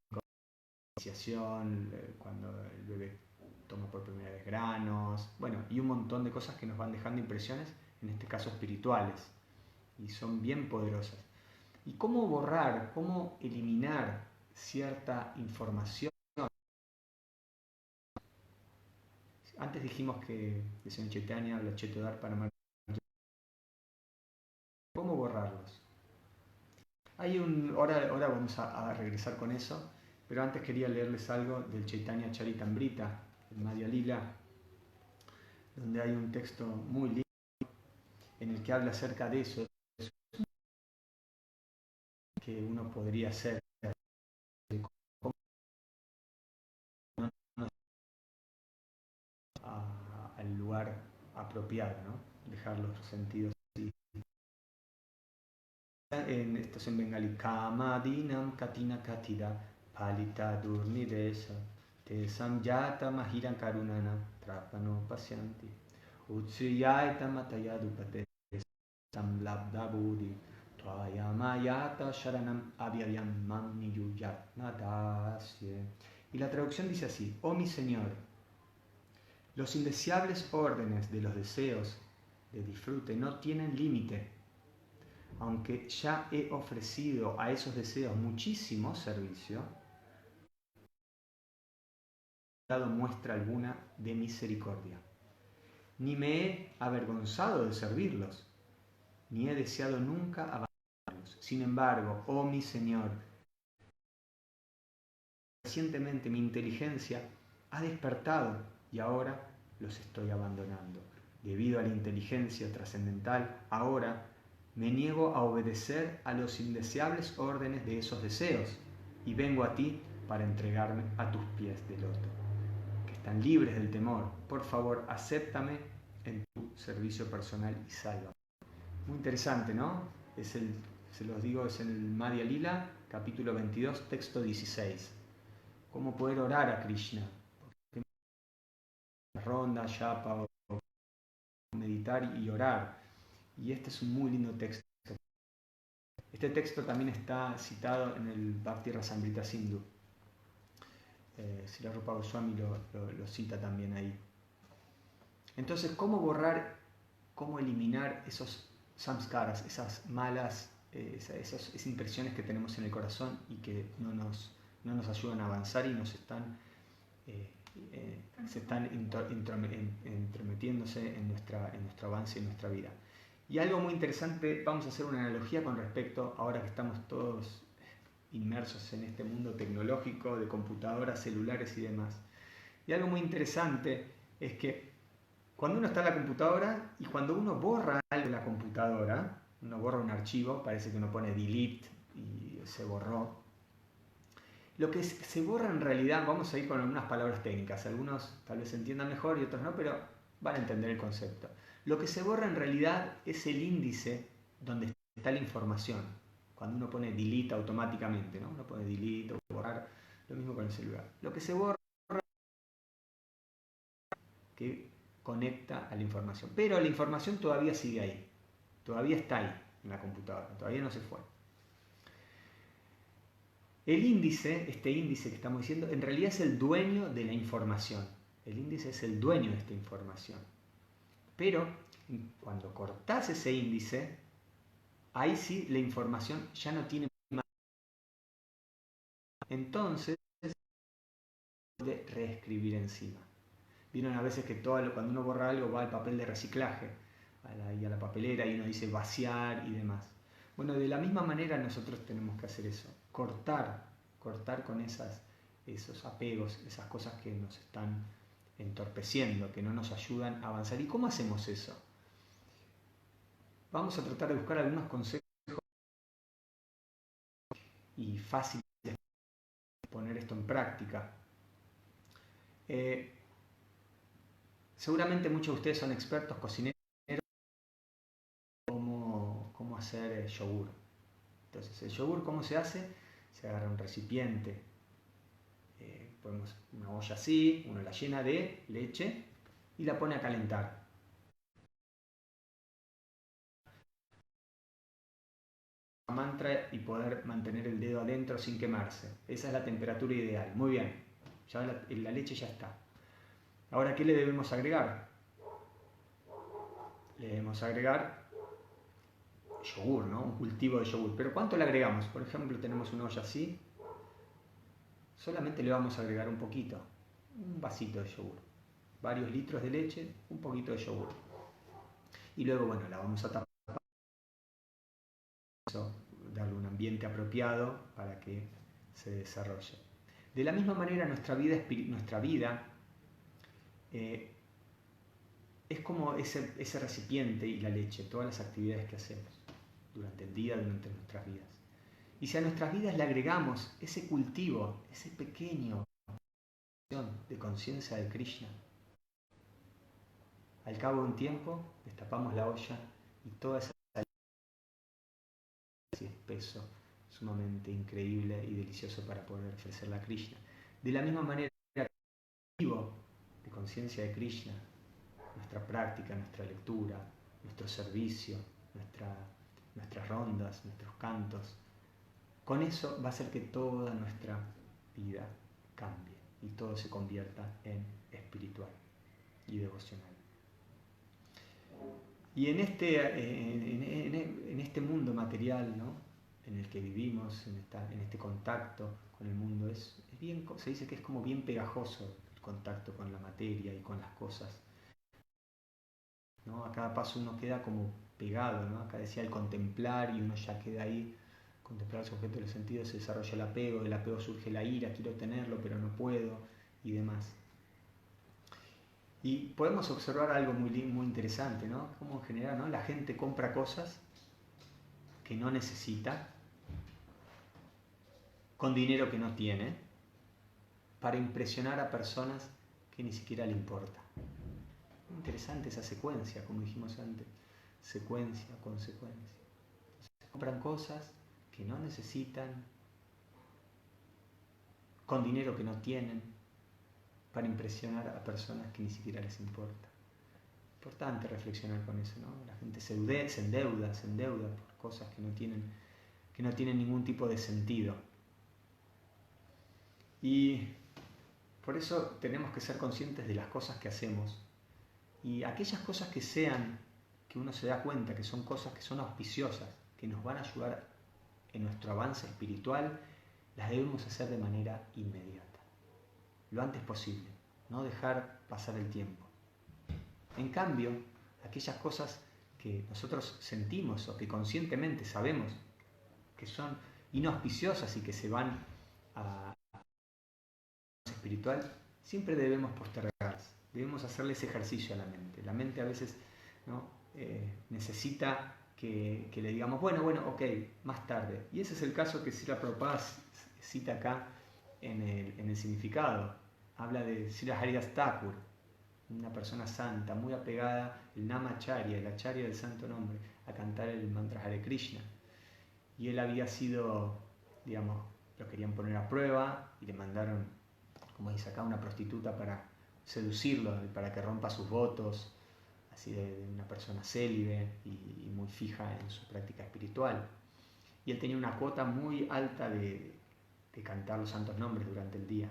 iniciación, cuando el bebé toma por primera vez granos, bueno, y un montón de cosas que nos van dejando impresiones, en este caso espirituales, y son bien poderosas. ¿Y cómo borrar, cómo eliminar cierta información? Antes dijimos que el Señor Chaitanya habla Chetodar para Marta. ¿Cómo borrarlos? Ahora vamos a regresar con eso, pero antes quería leerles algo del Chaitanya Charitamrita, el Madhya Lila, donde hay un texto muy lindo en el que habla acerca de eso, que uno podría hacer al lugar apropiado, ¿no? Dejar los sentidos así. Esto es en bengalí. Kamadinam katina katida palita durnidesa te samyata mahiran karunana trapano pasyanti utsuyayata matayadupate samlabda buddhi tvayamayata sharanam avyayam mamniyuyatnadasye. Y la traducción dice así: oh mi Señor, los indeseables órdenes de los deseos de disfrute no tienen límite. Aunque ya he ofrecido a esos deseos muchísimo servicio, no he dado muestra alguna de misericordia. Ni me he avergonzado de servirlos, ni he deseado nunca abandonarlos. Sin embargo, oh mi Señor, recientemente mi inteligencia ha despertado y ahora los estoy abandonando. Debido a la inteligencia trascendental, ahora me niego a obedecer a los indeseables órdenes de esos deseos y vengo a ti para entregarme a tus pies de loto, que están libres del temor. Por favor, acéptame en tu servicio personal y sálvame. Muy interesante, ¿no? Se los digo, es en el Madhya Lila, capítulo 22, texto 16. Cómo poder orar a Krishna. Ronda, yapa, o meditar y orar. Y este es un muy lindo texto. Este texto también está citado en el Bhakti Rasamrita Sindhu. Srila Rupa Goswami lo cita también ahí. Entonces, ¿cómo borrar, cómo eliminar esos samskaras, esas malas, esas impresiones que tenemos en el corazón y que no nos ayudan a avanzar y se están entrometiéndose en nuestro avance y en nuestra vida? Y algo muy interesante, vamos a hacer una analogía con respecto, ahora que estamos todos inmersos en este mundo tecnológico de computadoras, celulares y demás. Y algo muy interesante es que cuando uno está en la computadora y cuando uno borra algo en la computadora, uno borra un archivo, parece que uno pone delete y se borró. Lo que se borra en realidad, vamos a ir con algunas palabras técnicas, algunos tal vez se entiendan mejor y otros no, pero van a entender el concepto. Lo que se borra en realidad es el índice donde está la información. Cuando uno pone delete automáticamente, ¿no? Uno pone delete o borrar, lo mismo con el celular. Lo que se borra es que conecta a la información, pero la información todavía sigue ahí, todavía está ahí en la computadora, todavía no se fue. El índice, este índice que estamos diciendo, en realidad es el dueño de la información. El índice es el dueño de esta información. Pero cuando cortás ese índice, ahí sí la información ya no tiene más. Entonces, de reescribir encima. Vieron a veces que cuando uno borra algo va al papel de reciclaje y a la papelera y uno dice vaciar y demás. Bueno, de la misma manera nosotros tenemos que hacer eso, cortar con esos apegos, esas cosas que nos están entorpeciendo, que no nos ayudan a avanzar. ¿Y cómo hacemos eso? Vamos a tratar de buscar algunos consejos y fáciles de poner esto en práctica. Seguramente muchos de ustedes son expertos cocineros en cómo hacer yogur. Entonces, el yogur, ¿cómo se hace? Se agarra un recipiente, ponemos una olla así, uno la llena de leche y la pone a calentar. Mantra y poder mantener el dedo adentro sin quemarse. Esa es la temperatura ideal. Muy bien, ya la leche ya está. Ahora, ¿qué le debemos agregar? Le debemos agregar yogur, ¿no? Un cultivo de yogur. Pero ¿cuánto le agregamos? Por ejemplo, tenemos una olla así. Solamente le vamos a agregar un poquito, un vasito de yogur. Varios litros de leche, un poquito de yogur. Y luego, bueno, la vamos a tapar, darle un ambiente apropiado para que se desarrolle. De la misma manera, nuestra vida es como ese recipiente y la leche, todas las actividades que hacemos durante el día, durante nuestras vidas. Y si a nuestras vidas le agregamos ese cultivo, ese pequeño de conciencia de Krishna, al cabo de un tiempo destapamos la olla y toda esa espeso, sumamente increíble y delicioso para poder ofrecerla a Krishna. De la misma manera, el cultivo de conciencia de Krishna, nuestra práctica, nuestra lectura, nuestro servicio, nuestras rondas, nuestros cantos, con eso va a hacer que toda nuestra vida cambie y todo se convierta en espiritual y devocional. Y en este mundo material, ¿no?, en el que vivimos, en este contacto con el mundo, se dice que es como bien pegajoso el contacto con la materia y con las cosas, ¿no? A cada paso uno queda como pegado, ¿no? Acá decía el contemplar y uno ya queda ahí, contemplar los objetos de los sentidos, se desarrolla el apego, del apego surge la ira, quiero tenerlo pero no puedo y demás. Y podemos observar algo muy interesante, ¿no? Como en general, ¿no?, la gente compra cosas que no necesita, con dinero que no tiene, para impresionar a personas que ni siquiera le importa. Interesante esa secuencia, como dijimos antes, secuencia, consecuencia. Entonces, compran cosas que no necesitan, con dinero que no tienen, para impresionar a personas que ni siquiera les importa. Importante reflexionar con eso, ¿no? La gente se endeuda por cosas que no tienen ningún tipo de sentido. Y por eso tenemos que ser conscientes de las cosas que hacemos. Y aquellas cosas que uno se da cuenta que son cosas que son auspiciosas, que nos van a ayudar en nuestro avance espiritual, las debemos hacer de manera inmediata, lo antes posible, no dejar pasar el tiempo. En cambio, aquellas cosas que nosotros sentimos o que conscientemente sabemos que son inauspiciosas y que se van a espiritual, siempre debemos postergarlas, debemos hacerle ese ejercicio a la mente. La mente a veces, ¿no?, necesita que le digamos, bueno, ok, más tarde. Y ese es el caso que Srila Prabhupada cita acá en el significado. Habla de Srila Haridas Thakur, una persona santa, muy apegada, el Namacharya, el Acharya del santo nombre, a cantar el mantra Hare Krishna. Y él había sido, digamos, lo querían poner a prueba y le mandaron, como dice acá, una prostituta para seducirlo, para que rompa sus votos, así de una persona célibe y muy fija en su práctica espiritual. Y él tenía una cuota muy alta de de cantar los santos nombres durante el día,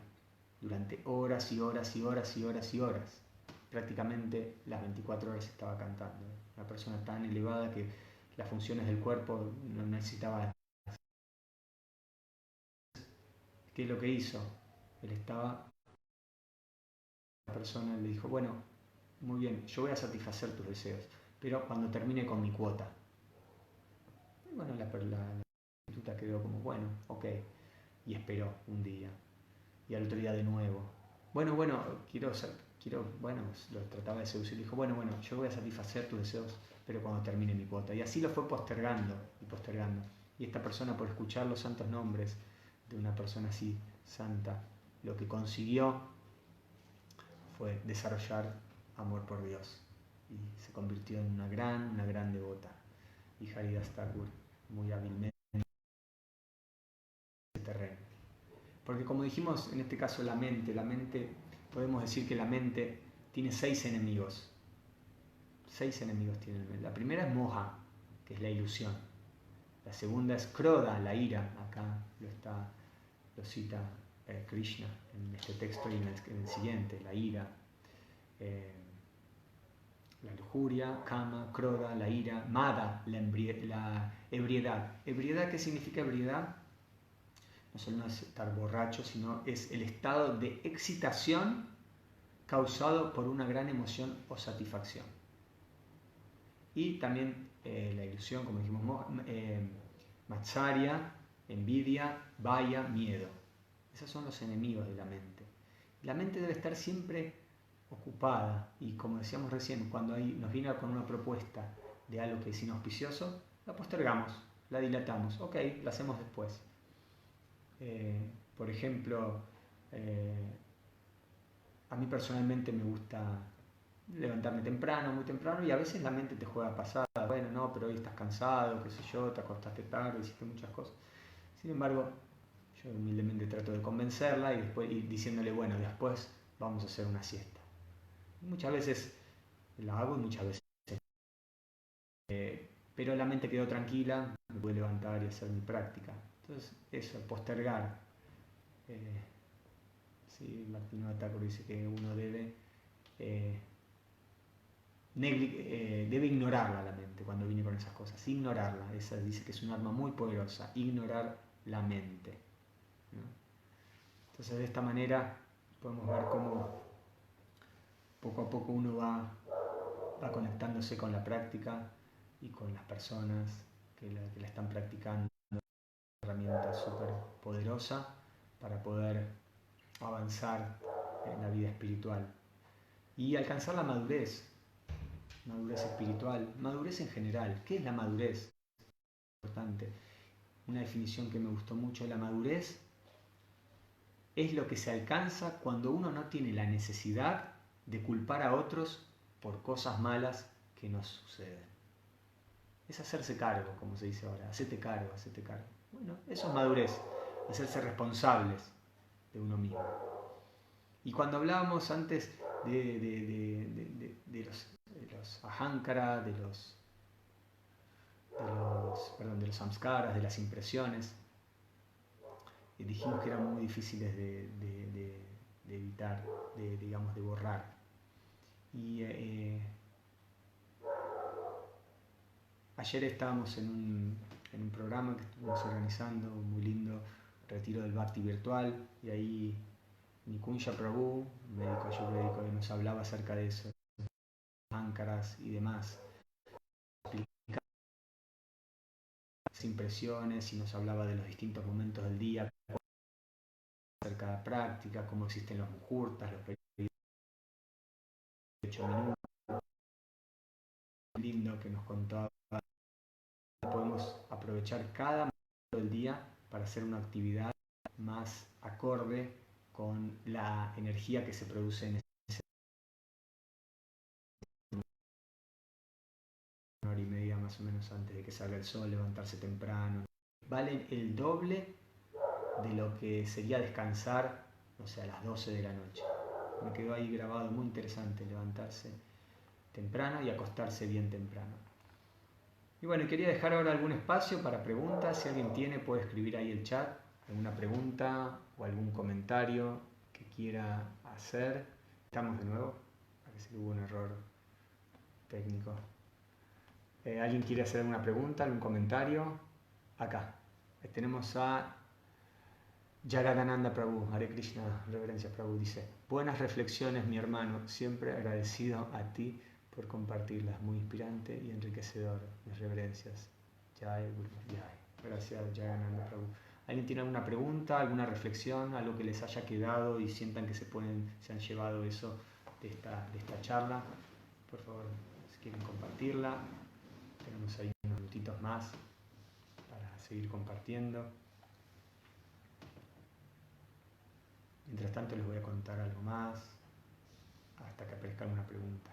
durante horas y horas y horas y horas y horas. Prácticamente las 24 horas estaba cantando. Una persona tan elevada que las funciones del cuerpo no necesitaba. ¿Qué es lo que hizo? Él estaba, la persona le dijo, bueno, muy bien, yo voy a satisfacer tus deseos, pero cuando termine con mi cuota. Y bueno, la prostituta quedó como, bueno, ok, y esperó un día, y al otro día de nuevo. Bueno, bueno, lo trataba de seducir, dijo, bueno, yo voy a satisfacer tus deseos, pero cuando termine mi cuota. Y así lo fue postergando y postergando. Y esta persona, por escuchar los santos nombres de una persona así santa, lo que consiguió fue desarrollar amor por Dios y se convirtió en una gran devota. Y Haridas Thakur muy hábilmente en ese terreno. Porque como dijimos, en este caso la mente, podemos decir que la mente tiene 6 enemigos. 6 enemigos tiene la mente. La primera es moha, que es la ilusión. La segunda es krodha, la ira. Acá lo cita Krishna en este texto y en el siguiente, la ira. La lujuria, kama, krodha, la ira, mada, la ebriedad. ¿Ebriedad qué significa ebriedad? No solo es estar borracho, sino es el estado de excitación causado por una gran emoción o satisfacción. Y también la ilusión, como dijimos, matsarya, envidia, vaya, miedo. Esos son los enemigos de la mente. La mente debe estar siempre ocupada y, como decíamos recién, cuando nos viene con una propuesta de algo que es inauspicioso, la postergamos, la dilatamos, ok, la hacemos después. Por ejemplo, a mí personalmente me gusta levantarme temprano, muy temprano, y a veces la mente te juega pasada, bueno, no, pero hoy estás cansado, qué sé yo, te acostaste tarde, hiciste muchas cosas. Sin embargo, yo humildemente trato de convencerla y después ir diciéndole, bueno, después vamos a hacer una siesta. Y muchas veces la hago y muchas veces pero la mente quedó tranquila, me pude levantar y hacer mi práctica. Entonces, eso, postergar. Sí, Bhaktivinoda Thakur dice que uno debe debe ignorarla la mente cuando viene con esas cosas, ignorarla. Esa dice que es un arma muy poderosa, ignorar la mente, ¿no? Entonces, de esta manera podemos ver cómo poco a poco uno va conectándose con la práctica y con las personas que la están practicando. Una herramienta súper poderosa para poder avanzar en la vida espiritual y alcanzar la madurez espiritual, madurez en general. ¿Qué es la madurez? Importante. Una definición que me gustó mucho: la madurez es lo que se alcanza cuando uno no tiene la necesidad de culpar a otros por cosas malas que nos suceden. Es hacerse cargo, como se dice ahora, hacete cargo. Bueno, eso es madurez, hacerse responsables de uno mismo. Y cuando hablábamos antes de los ahankara, de los samskaras, de las impresiones, dijimos que eran muy difíciles de evitar, de borrar. Y ayer estábamos en un programa que estuvimos organizando, muy lindo, retiro del Bhakti virtual, y ahí Nikunja Prabhu, médico ayurvédico, que nos hablaba acerca de eso, áncaras y demás, impresiones, y nos hablaba de los distintos momentos del día, acerca de cada práctica, cómo existen los muhurtas, los periodos de 8 minutos. Lindo que nos contaba, podemos aprovechar cada momento del día para hacer una actividad más acorde con la energía que se produce en ese una hora y media más o menos antes de que salga el sol, levantarse temprano. Vale el doble de lo que sería descansar, no sé, a las 12 de la noche. Me quedó ahí grabado, muy interesante, levantarse temprano y acostarse bien temprano. Y bueno, quería dejar ahora algún espacio para preguntas. Si alguien tiene, puede escribir ahí el chat alguna pregunta o algún comentario que quiera hacer. Estamos de nuevo, parece que hubo un error técnico. ¿Alguien quiere hacer alguna pregunta, algún comentario? Acá tenemos a Jagadananda Prabhu, Hare Krishna, reverencia Prabhu, dice: buenas reflexiones, mi hermano, siempre agradecido a ti por compartirlas, muy inspirante y enriquecedor. Mis reverencias. Jai Guru, Jai. Gracias, Jagadananda Prabhu. ¿Alguien tiene alguna pregunta, alguna reflexión, algo que les haya quedado y sientan que se han llevado eso de esta charla? Por favor, si quieren compartirla. Tenemos ahí unos minutitos más para seguir compartiendo. Mientras tanto les voy a contar algo más hasta que aparezca alguna pregunta.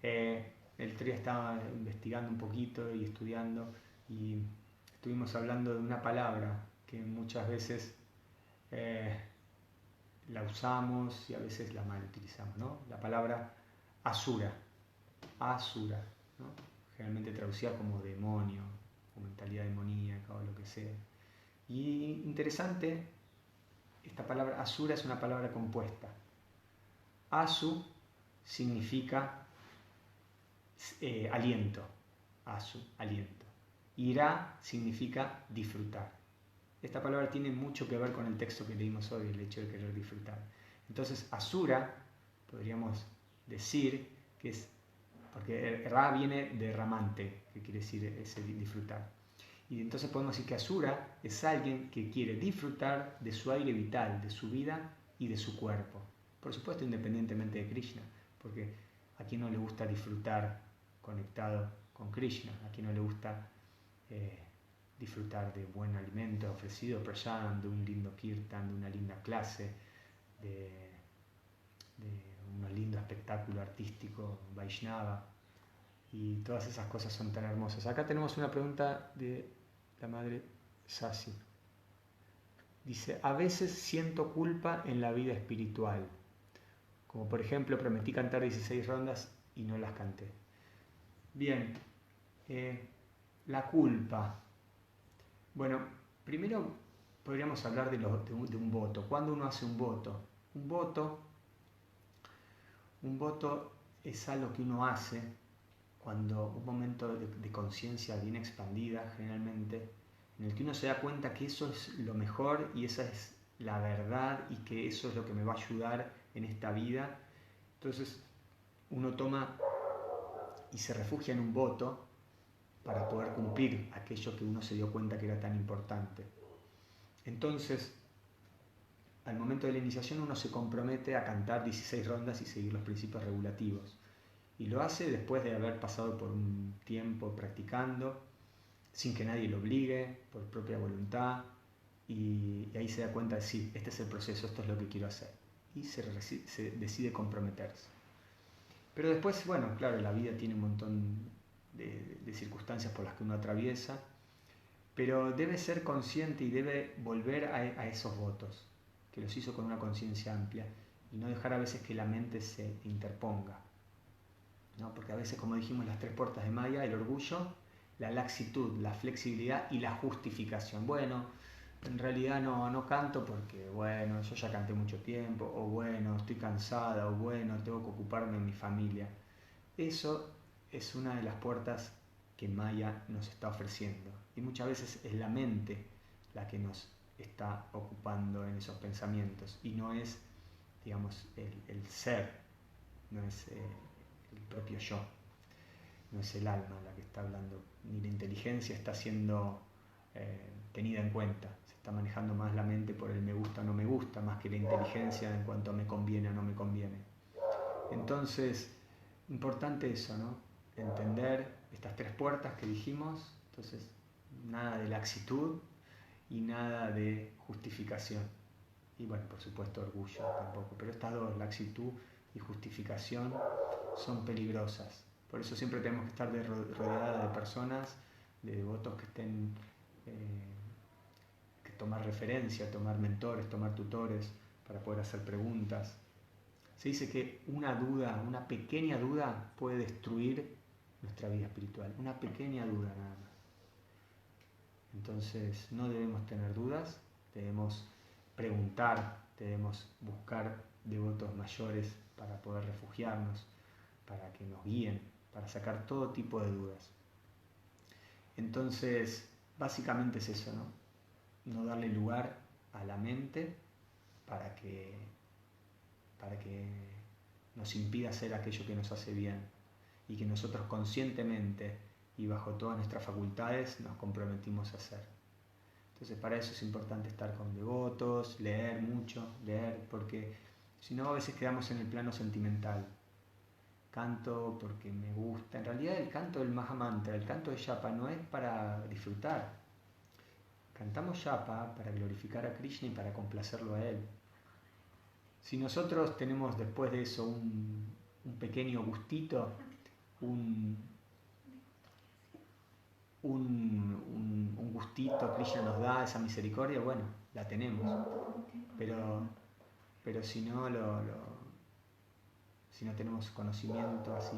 El otro día estaba investigando un poquito y estudiando y estuvimos hablando de una palabra que muchas veces la usamos y a veces la mal utilizamos, ¿no? La palabra asura, ¿no? Generalmente traducida como demonio o mentalidad demoníaca o lo que sea. Y interesante, esta palabra asura es una palabra compuesta. Asu significa aliento. Asu, aliento. Ira significa disfrutar. Esta palabra tiene mucho que ver con el texto que leímos hoy, el hecho de querer disfrutar. Entonces, asura, podríamos decir que es, porque Ra viene de ramante, que quiere decir ese disfrutar. Y entonces podemos decir que asura es alguien que quiere disfrutar de su aire vital, de su vida y de su cuerpo. Por supuesto, independientemente de Krishna, porque a quien no le gusta disfrutar conectado con Krishna, a quien no le gusta disfrutar de buen alimento ofrecido, prasadam, de un lindo kirtan, de una linda clase, de un lindo espectáculo artístico, Vaishnava, y todas esas cosas son tan hermosas. Acá tenemos una pregunta de la madre Sasi. Dice: a veces siento culpa en la vida espiritual, como por ejemplo prometí cantar 16 rondas y no las canté. Bien, la culpa. Bueno, primero podríamos hablar de un voto. ¿Cuándo uno hace un voto? Un voto es algo que uno hace cuando un momento de conciencia bien expandida, generalmente, en el que uno se da cuenta que eso es lo mejor y esa es la verdad y que eso es lo que me va a ayudar en esta vida. Entonces uno toma y se refugia en un voto para poder cumplir aquello que uno se dio cuenta que era tan importante. Entonces, al momento de la iniciación uno se compromete a cantar 16 rondas y seguir los principios regulativos. Y lo hace después de haber pasado por un tiempo practicando, sin que nadie lo obligue, por propia voluntad, y ahí se da cuenta de sí, este es el proceso, esto es lo que quiero hacer. Y se decide comprometerse. Pero después, bueno, claro, la vida tiene un montón de circunstancias por las que uno atraviesa, pero debe ser consciente y debe volver a esos votos, que los hizo con una conciencia amplia, y no dejar a veces que la mente se interponga, ¿no? Porque a veces, como dijimos, las tres puertas de Maya: el orgullo, la laxitud, la flexibilidad y la justificación. Bueno, en realidad no canto porque, bueno, yo ya canté mucho tiempo, o bueno, estoy cansada, o bueno, tengo que ocuparme de mi familia. Eso es una de las puertas que Maya nos está ofreciendo. Y muchas veces es la mente la que nos está ocupando en esos pensamientos, y no es, digamos, el ser, no es el propio yo, no es el alma la que está hablando, ni la inteligencia está siendo tenida en cuenta. Se está manejando más la mente por el me gusta o no me gusta, más que la inteligencia en cuanto a me conviene o no me conviene. Entonces, importante eso, ¿no? Entender estas tres puertas que dijimos. Entonces, nada de laxitud y nada de justificación. Y bueno, por supuesto, orgullo tampoco. Pero estas dos, laxitud y justificación, son peligrosas. Por eso siempre tenemos que estar rodeadas de personas, de devotos que estén, que tomar referencia, tomar mentores, tomar tutores para poder hacer preguntas. Se dice que una duda, una pequeña duda, puede destruir nuestra vida espiritual. Una pequeña duda nada más. Entonces no debemos tener dudas, debemos preguntar, debemos buscar devotos mayores para poder refugiarnos, para que nos guíen, para sacar todo tipo de dudas. Entonces, básicamente es eso, ¿no? No darle lugar a la mente para que nos impida hacer aquello que nos hace bien y que nosotros conscientemente y bajo todas nuestras facultades nos comprometimos a hacer. Entonces para eso es importante estar con devotos, leer mucho, porque si no a veces quedamos en el plano sentimental. Canto porque me gusta. En realidad el canto del Mahamantra, el canto de Japa no es para disfrutar. Cantamos Japa para glorificar a Krishna y para complacerlo a él. Si nosotros tenemos después de eso un pequeño gustito, un gustito, Krishna nos da esa misericordia, bueno, la tenemos. Pero si no si no tenemos conocimiento así,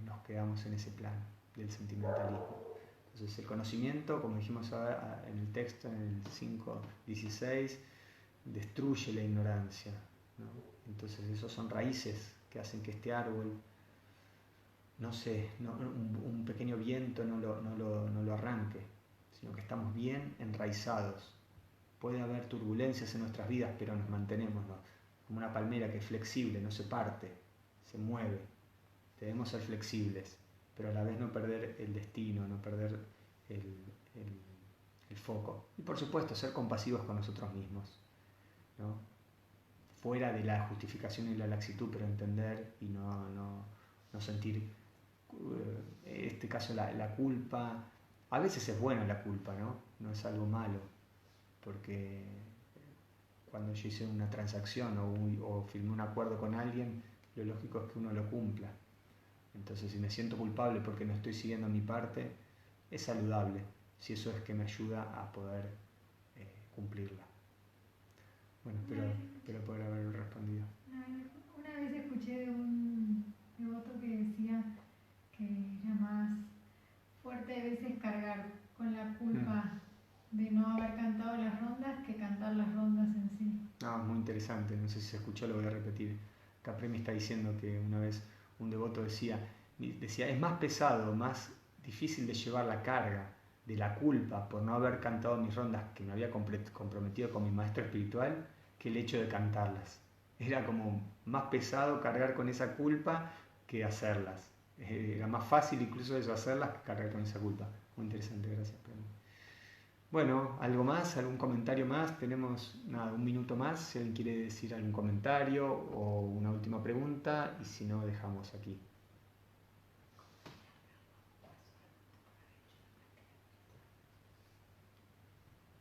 nos quedamos en ese plan del sentimentalismo. Entonces el conocimiento, como dijimos ahora en el texto, en el 5.16, destruye la ignorancia, ¿no? Entonces esos son raíces que hacen que este árbol, no sé, un pequeño viento no lo arranque, sino que estamos bien enraizados. Puede haber turbulencias en nuestras vidas, pero nos mantenemos, ¿no? Como una palmera que es flexible, no se parte, se mueve. Debemos ser flexibles, pero a la vez no perder el destino, no perder el foco. Y por supuesto, ser compasivos con nosotros mismos, ¿no? Fuera de la justificación y la laxitud, pero entender y no sentir, en este caso, la culpa. A veces es buena la culpa, ¿no? No es algo malo, porque cuando yo hice una transacción o firmé un acuerdo con alguien, lo lógico es que uno lo cumpla. Entonces, si me siento culpable porque no estoy siguiendo mi parte, es saludable, si eso es que me ayuda a poder cumplirla. Bueno, espero poder haber respondido. Una vez escuché de un devoto que decía que era más fuerte a veces cargar con la culpa de no haber cantado las rondas que cantar las rondas en sí. No, es muy interesante, no sé si se escuchó, lo voy a repetir. Capri me está diciendo que una vez un devoto decía, es más pesado, más difícil de llevar la carga de la culpa por no haber cantado mis rondas que me había comprometido con mi maestro espiritual que el hecho de cantarlas. Era como más pesado cargar con esa culpa que hacerlas. Era más fácil incluso eso hacerlas que cargar con esa culpa. Muy interesante, gracias. Bueno, ¿algo más? ¿Algún comentario más? Tenemos un minuto más, si alguien quiere decir algún comentario o una última pregunta, y si no, dejamos aquí.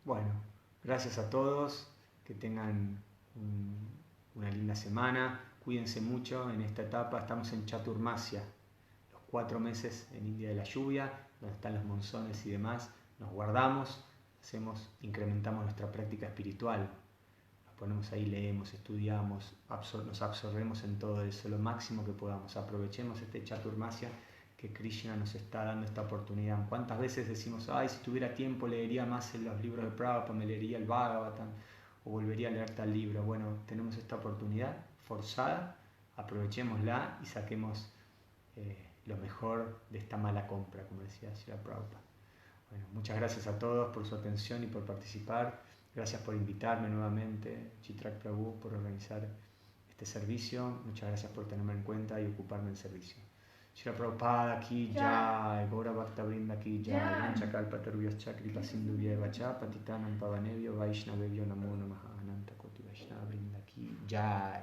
Bueno, gracias a todos, que tengan una linda semana, cuídense mucho en esta etapa, estamos en Chaturmasya, los 4 meses en India de la lluvia, donde están los monzones y demás, nos guardamos, incrementamos nuestra práctica espiritual, nos ponemos ahí, leemos, estudiamos, nos absorbemos en todo eso, lo máximo que podamos, aprovechemos este Chaturmasya que Krishna nos está dando esta oportunidad. ¿Cuántas veces decimos, si tuviera tiempo leería más en los libros de Prabhupada, me leería el Bhagavatam o volvería a leer tal libro? Bueno, tenemos esta oportunidad forzada, aprovechémosla y saquemos lo mejor de esta mala compra, como decía Srila Prabhupada. Bueno, muchas gracias a todos por su atención y por participar. Gracias por invitarme nuevamente, Chitrak Prabhu, por organizar este servicio. Muchas gracias por tenerme en cuenta y ocuparme del servicio. Srila Prabhupada ki jai, Gaura Bhakta Vrinda ki jai, Vancha Kalpatarubhyascha Kripa Sindhubhyeva cha, Patitanam Pavanebhyo Vaishnavebhyo Namo Namaha, Ananta Koti Vaishnava Vrinda ki jai.